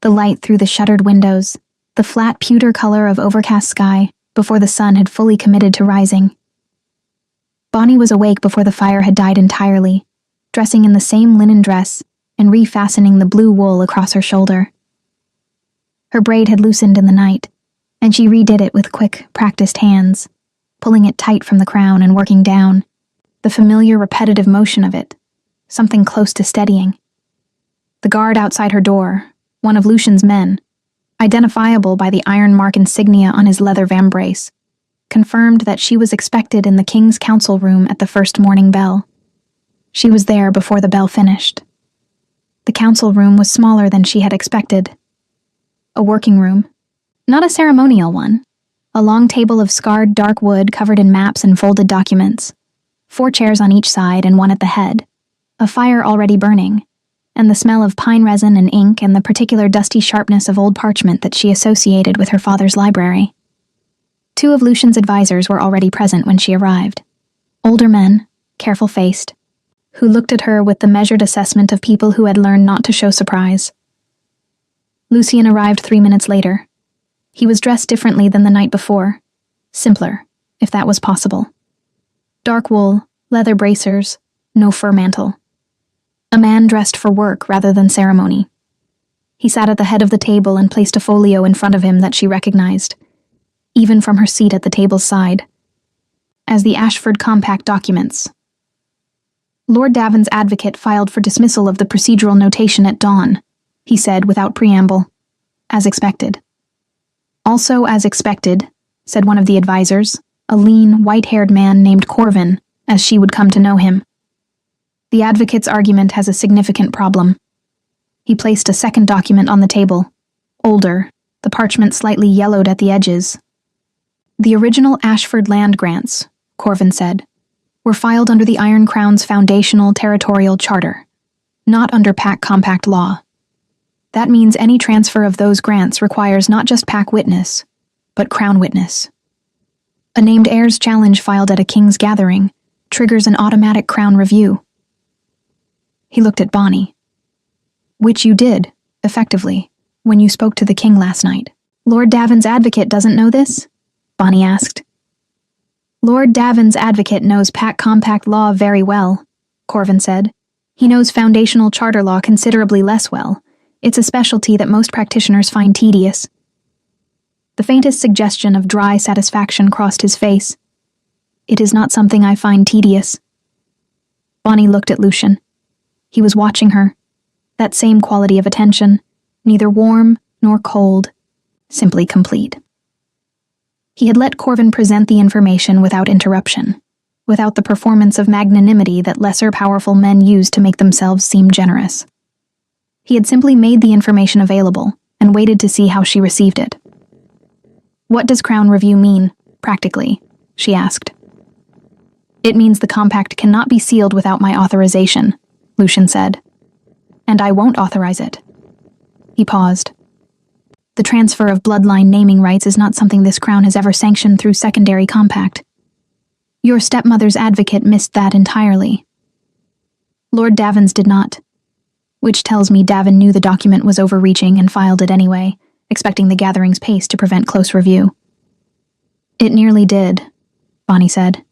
The light through the shuttered windows, the flat pewter color of overcast sky before the sun had fully committed to rising. Bonnie was awake before the fire had died entirely, dressing in the same linen dress and refastening the blue wool across her shoulder. Her braid had loosened in the night, and she redid it with quick, practiced hands, pulling it tight from the crown and working down, the familiar repetitive motion of it, something close to steadying. The guard outside her door, one of Lucian's men, identifiable by the iron mark insignia on his leather vambrace, confirmed that she was expected in the King's Council room at the first morning bell. She was there before the bell finished. The council room was smaller than she had expected. A working room, not a ceremonial one, a long table of scarred dark wood covered in maps and folded documents, 4 chairs on each side and one at the head, a fire already burning, and the smell of pine resin and ink and the particular dusty sharpness of old parchment that she associated with her father's library. 2 of Lucian's advisors were already present when she arrived. Older men, careful-faced, who looked at her with the measured assessment of people who had learned not to show surprise. Lucian arrived 3 minutes later. He was dressed differently than the night before, simpler, if that was possible. Dark wool, leather bracers, no fur mantle. A man dressed for work rather than ceremony. He sat at the head of the table and placed a folio in front of him that she recognized, even from her seat at the table's side, as the Ashford Compact documents. Lord Davin's advocate filed for dismissal of the procedural notation at dawn, he said without preamble, as expected. Also as expected, said one of the advisors, a lean, white-haired man named Corvin, as she would come to know him. The advocate's argument has a significant problem. He placed a second document on the table, older, the parchment slightly yellowed at the edges. The original Ashford land grants, Corvin said, were filed under the Iron Crown's foundational territorial charter, not under Pack Compact law. That means any transfer of those grants requires not just Pack witness, but Crown witness. A named heir's challenge filed at a king's gathering triggers an automatic Crown review. He looked at Bonnie. Which you did, effectively, when you spoke to the king last night. Lord Davin's advocate doesn't know this? Bonnie asked. Lord Davin's advocate knows Pack Compact law very well, Corvin said. He knows foundational charter law considerably less well. It's a specialty that most practitioners find tedious. The faintest suggestion of dry satisfaction crossed his face. It is not something I find tedious. Bonnie looked at Lucian. He was watching her. That same quality of attention, neither warm nor cold, simply complete. He had let Corvin present the information without interruption, without the performance of magnanimity that lesser powerful men use to make themselves seem generous. He had simply made the information available and waited to see how she received it. What does Crown Review mean, practically? She asked. It means the compact cannot be sealed without my authorization, Lucian said. And I won't authorize it. He paused. The transfer of bloodline naming rights is not something this crown has ever sanctioned through secondary compact. Your stepmother's advocate missed that entirely. Lord Davin's did not, which tells me Davin knew the document was overreaching and filed it anyway, expecting the gathering's pace to prevent close review. It nearly did, Bonnie said.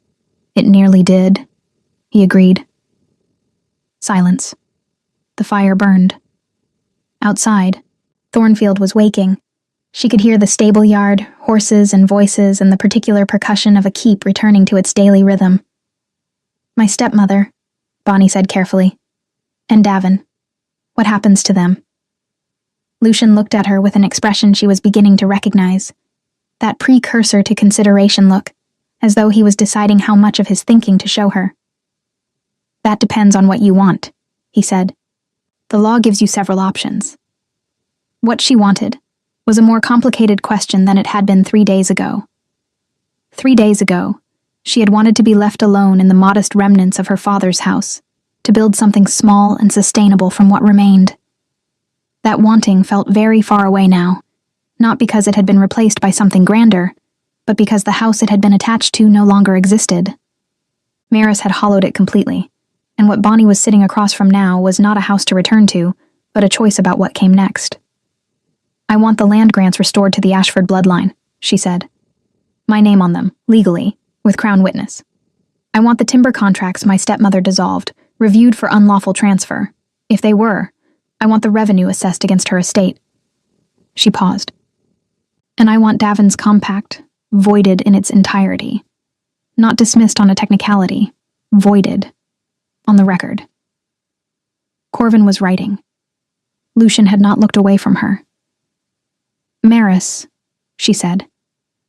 It nearly did, he agreed. Silence. The fire burned. Outside, Thornfield was waking. She could hear the stable yard, horses and voices, and the particular percussion of a keep returning to its daily rhythm. My stepmother, Bonnie said carefully. And Davin. What happens to them? Lucian looked at her with an expression she was beginning to recognize. That precursor to consideration look, as though he was deciding how much of his thinking to show her. That depends on what you want, he said. The law gives you several options. What she wanted was a more complicated question than it had been 3 days ago. 3 days ago, she had wanted to be left alone in the modest remnants of her father's house, to build something small and sustainable from what remained. That wanting felt very far away now, not because it had been replaced by something grander, but because the house it had been attached to no longer existed. Maris had hollowed it completely, and what Bonnie was sitting across from now was not a house to return to, but a choice about what came next. "I want the land grants restored to the Ashford bloodline," she said. "My name on them, legally, with Crown witness. I want the timber contracts my stepmother dissolved, reviewed for unlawful transfer. If they were, I want the revenue assessed against her estate." She paused. "And I want Davin's compact voided in its entirety. Not dismissed on a technicality, voided. On the record." Corvin was writing. Lucian had not looked away from her. "Maris," she said,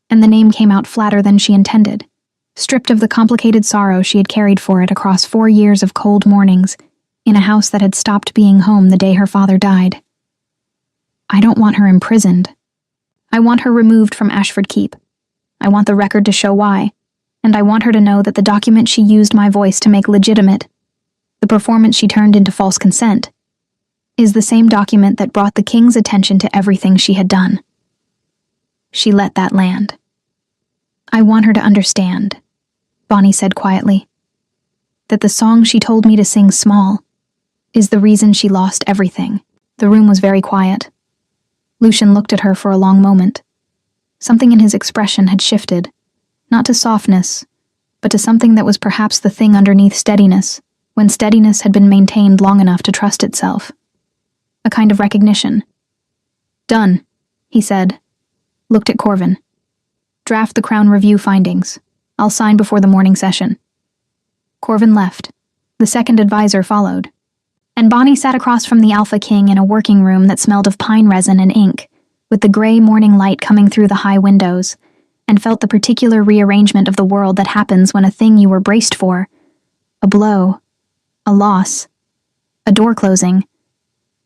and the name came out flatter than she intended, stripped of the complicated sorrow she had carried for it across 4 years of cold mornings, in a house that had stopped being home the day her father died. "I don't want her imprisoned. I want her removed from Ashford Keep. I want the record to show why, and I want her to know that the document she used my voice to make legitimate, the performance she turned into false consent, is the same document that brought the king's attention to everything she had done. She let that land. I want her to understand," Bonnie said quietly, "that the song she told me to sing small is the reason she lost everything." The room was very quiet. Lucian looked at her for a long moment. Something in his expression had shifted, not to softness, but to something that was perhaps the thing underneath steadiness, when steadiness had been maintained long enough to trust itself. A kind of recognition. "Done," he said, looked at Corvin. "Draft the Crown Review findings. I'll sign before the morning session." Corvin left. The second advisor followed, and Bonnie sat across from the Alpha King in a working room that smelled of pine resin and ink, with the gray morning light coming through the high windows, and felt the particular rearrangement of the world that happens when a thing you were braced for, a blow, a loss, a door closing,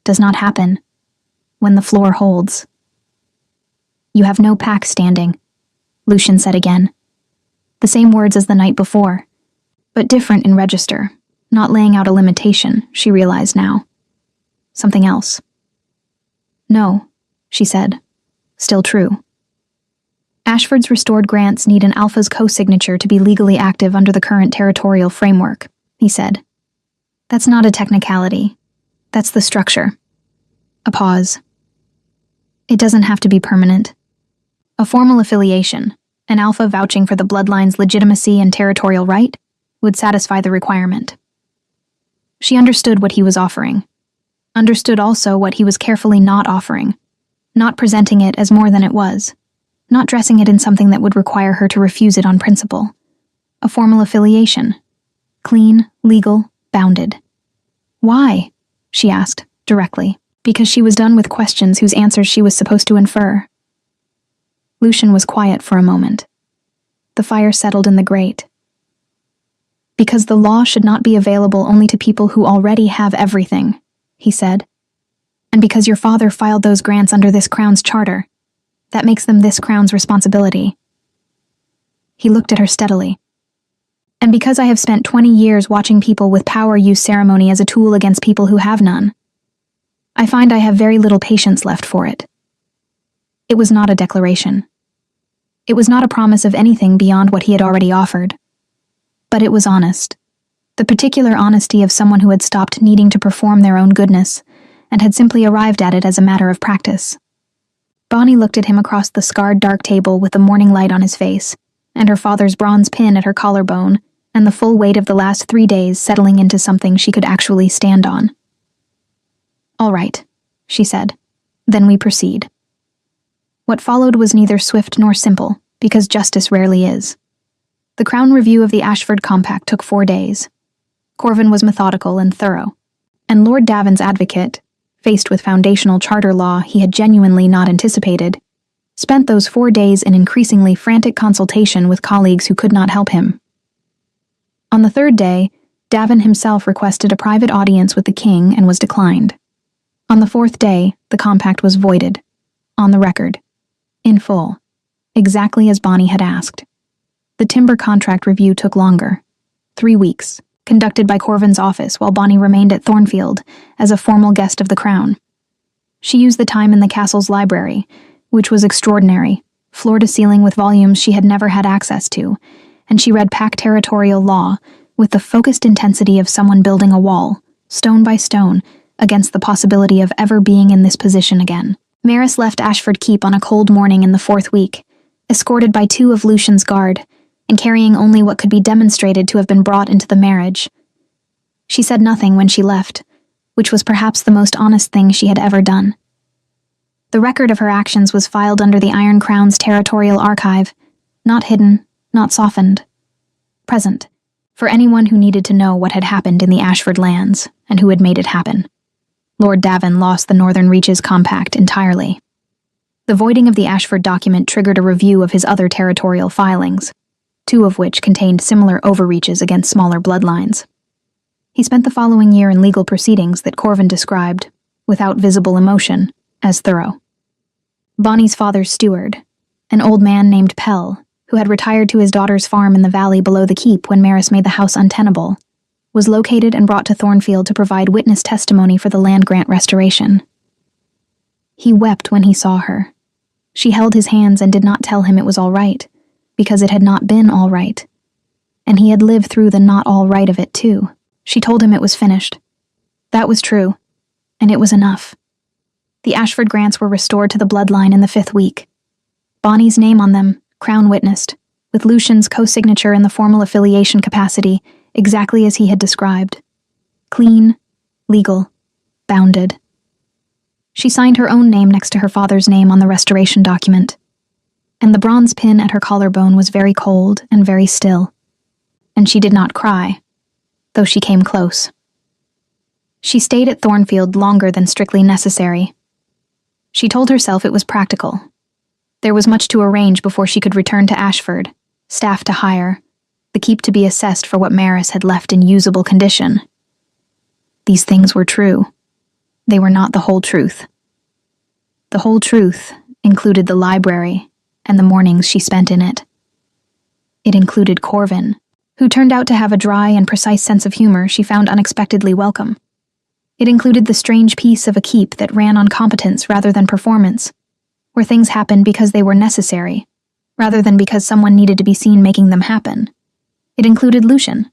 does not happen, when the floor holds. "You have no pack standing," Lucian said again. The same words as the night before, but different in register, not laying out a limitation, she realized now. Something else. "No," she said, still true. "Ashford's restored grants need an Alpha's co-signature to be legally active under the current territorial framework," he said. "That's not a technicality. That's the structure." A pause. "It doesn't have to be permanent. A formal affiliation, an Alpha vouching for the bloodline's legitimacy and territorial right, would satisfy the requirement." She understood what he was offering. Understood also what he was carefully not offering, not presenting it as more than it was, not dressing it in something that would require her to refuse it on principle. A formal affiliation. Clean, legal, bounded. "Why?" she asked, directly, because she was done with questions whose answers she was supposed to infer. Lucian was quiet for a moment. The fire settled in the grate. "Because the law should not be available only to people who already have everything," he said. "And because your father filed those grants under this crown's charter, that makes them this crown's responsibility." He looked at her steadily. "And because I have spent 20 years watching people with power use ceremony as a tool against people who have none, I find I have very little patience left for it." It was not a declaration. It was not a promise of anything beyond what he had already offered. But it was honest. The particular honesty of someone who had stopped needing to perform their own goodness, and had simply arrived at it as a matter of practice. Bonnie looked at him across the scarred dark table with the morning light on his face, and her father's bronze pin at her collarbone, and the full weight of the last 3 days settling into something she could actually stand on. "All right," she said. "Then we proceed." What followed was neither swift nor simple, because justice rarely is. The Crown Review of the Ashford Compact took 4 days. Corvin was methodical and thorough, and Lord Davin's advocate, faced with foundational charter law he had genuinely not anticipated, spent those 4 days in increasingly frantic consultation with colleagues who could not help him. On the 3rd day, Davin himself requested a private audience with the king and was declined. On the 4th day, the compact was voided, on the record, in full, exactly as Bonnie had asked. The timber contract review took longer, 3 weeks, conducted by Corvin's office while Bonnie remained at Thornfield as a formal guest of the Crown. She used the time in the castle's library, which was extraordinary, floor to ceiling with volumes she had never had access to, and she read pack territorial law with the focused intensity of someone building a wall, stone by stone, against the possibility of ever being in this position again. Maris left Ashford Keep on a cold morning in the 4th week, escorted by 2 of Lucian's guard, and carrying only what could be demonstrated to have been brought into the marriage. She said nothing when she left, which was perhaps the most honest thing she had ever done. The record of her actions was filed under the Iron Crown's territorial archive, not hidden, not softened. Present, for anyone who needed to know what had happened in the Ashford lands and who had made it happen. Lord Davin lost the Northern Reaches Compact entirely. The voiding of the Ashford document triggered a review of his other territorial filings, 2 of which contained similar overreaches against smaller bloodlines. He spent the following year in legal proceedings that Corvin described, without visible emotion, as thorough. Bonnie's father's steward, an old man named Pell, who had retired to his daughter's farm in the valley below the keep when Maris made the house untenable, was located and brought to Thornfield to provide witness testimony for the land grant restoration. He wept when he saw her. She held his hands and did not tell him it was all right, because it had not been all right. And he had lived through the not all right of it too. She told him it was finished. That was true, and it was enough. The Ashford grants were restored to the bloodline in the 5th week. Bonnie's name on them, Crown witnessed, with Lucian's co-signature in the formal affiliation capacity, exactly as he had described. Clean, legal, bounded. She signed her own name next to her father's name on the restoration document, and the bronze pin at her collarbone was very cold and very still, and she did not cry, though she came close. She stayed at Thornfield longer than strictly necessary. She told herself it was practical. There was much to arrange before she could return to Ashford, staff to hire, the keep to be assessed for what Maris had left in usable condition. These things were true. They were not the whole truth. The whole truth included the library and the mornings she spent in it. It included Corvin, who turned out to have a dry and precise sense of humor she found unexpectedly welcome. It included the strange piece of a keep that ran on competence rather than performance, where things happened because they were necessary, rather than because someone needed to be seen making them happen. It included Lucian,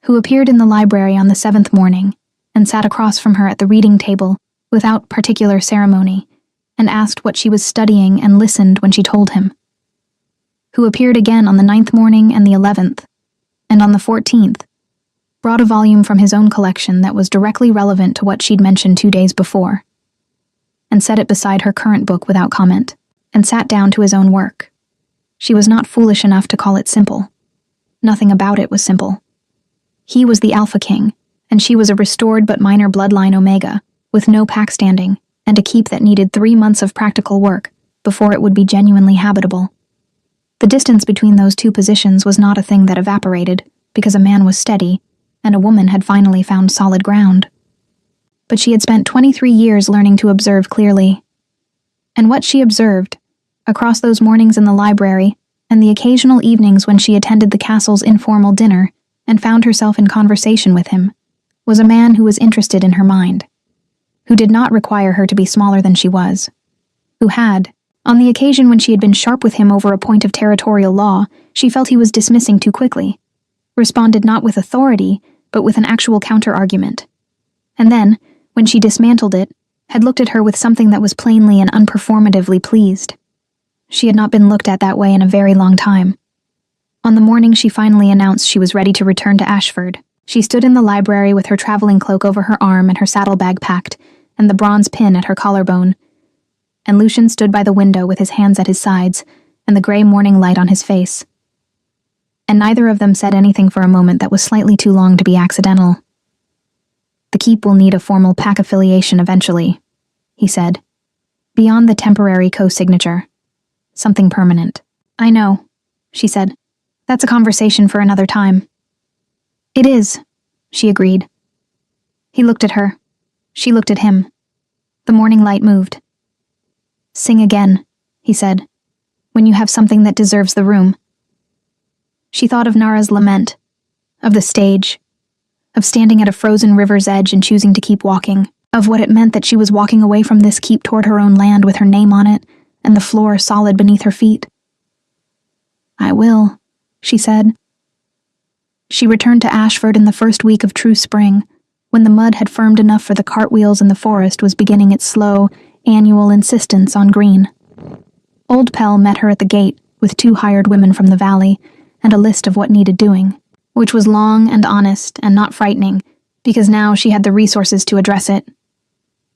who appeared in the library on the 7th morning and sat across from her at the reading table without particular ceremony, and asked what she was studying and listened when she told him. Who appeared again on the 9th morning and the 11th, and on the 14th, brought a volume from his own collection that was directly relevant to what she'd mentioned 2 days before, and set it beside her current book without comment, and sat down to his own work. She was not foolish enough to call it simple. Nothing about it was simple. He was the Alpha King, and she was a restored but minor bloodline Omega, with no pack standing, and a keep that needed 3 months of practical work before it would be genuinely habitable. The distance between those 2 positions was not a thing that evaporated, because a man was steady, and a woman had finally found solid ground. But she had spent 23 years learning to observe clearly. And what she observed, across those mornings in the library, and the occasional evenings when she attended the castle's informal dinner and found herself in conversation with him, was a man who was interested in her mind, who did not require her to be smaller than she was, who had, on the occasion when she had been sharp with him over a point of territorial law she felt he was dismissing too quickly, responded not with authority, but with an actual counter-argument. And then, when she dismantled it, had looked at her with something that was plainly and unperformatively pleased. She had not been looked at that way in a very long time. On the morning she finally announced she was ready to return to Ashford, she stood in the library with her traveling cloak over her arm and her saddlebag packed, and the bronze pin at her collarbone. And Lucian stood by the window with his hands at his sides, and the gray morning light on his face. And neither of them said anything for a moment that was slightly too long to be accidental. "The keep will need a formal pack affiliation eventually," he said. "Beyond the temporary co-signature. Something permanent." "I know," she said. "That's a conversation for another time." "It is," she agreed. He looked at her. She looked at him. The morning light moved. "Sing again," he said, "when you have something that deserves the room." She thought of Nara's lament, of the stage, of standing at a frozen river's edge and choosing to keep walking, of what it meant that she was walking away from this keep toward her own land with her name on it, and the floor solid beneath her feet. "I will," she said. She returned to Ashford in the first week of true spring, when the mud had firmed enough for the cartwheels and the forest was beginning its slow, annual insistence on green. Old Pell met her at the gate with 2 hired women from the valley and a list of what needed doing, which was long and honest and not frightening, because now she had the resources to address it.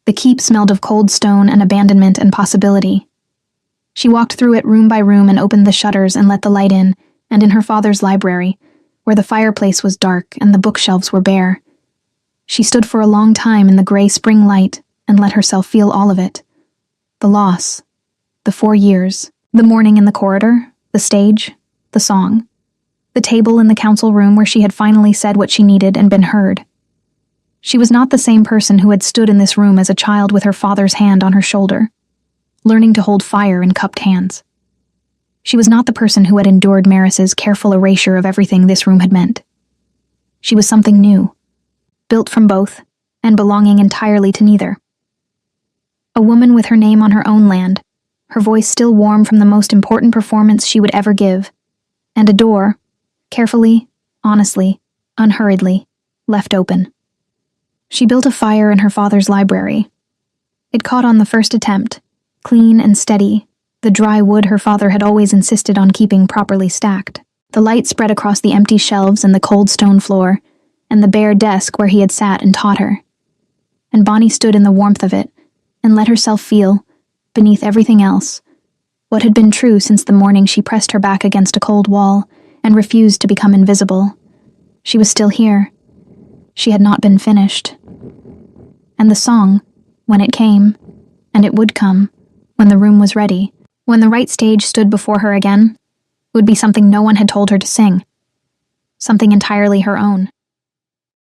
The keep smelled of cold stone and abandonment and possibility. She walked through it room by room and opened the shutters and let the light in, and in her father's library, where the fireplace was dark and the bookshelves were bare. She stood for a long time in the gray spring light and let herself feel all of it. The loss, the 4 years, the morning in the corridor, the stage, the song, the table in the council room where she had finally said what she needed and been heard. She was not the same person who had stood in this room as a child with her father's hand on her shoulder, learning to hold fire in cupped hands. She was not the person who had endured Maris's careful erasure of everything this room had meant. She was something new, built from both, and belonging entirely to neither. A woman with her name on her own land, her voice still warm from the most important performance she would ever give, and a door, carefully, honestly, unhurriedly, left open. She built a fire in her father's library. It caught on the first attempt, clean and steady, the dry wood her father had always insisted on keeping properly stacked. The light spread across the empty shelves and the cold stone floor, and the bare desk where he had sat and taught her. And Bonnie stood in the warmth of it, and let herself feel, beneath everything else, what had been true since the morning she pressed her back against a cold wall and refused to become invisible. She was still here. She had not been finished. And the song, when it came, and it would come, when the room was ready, when the right stage stood before her again, would be something no one had told her to sing. Something entirely her own.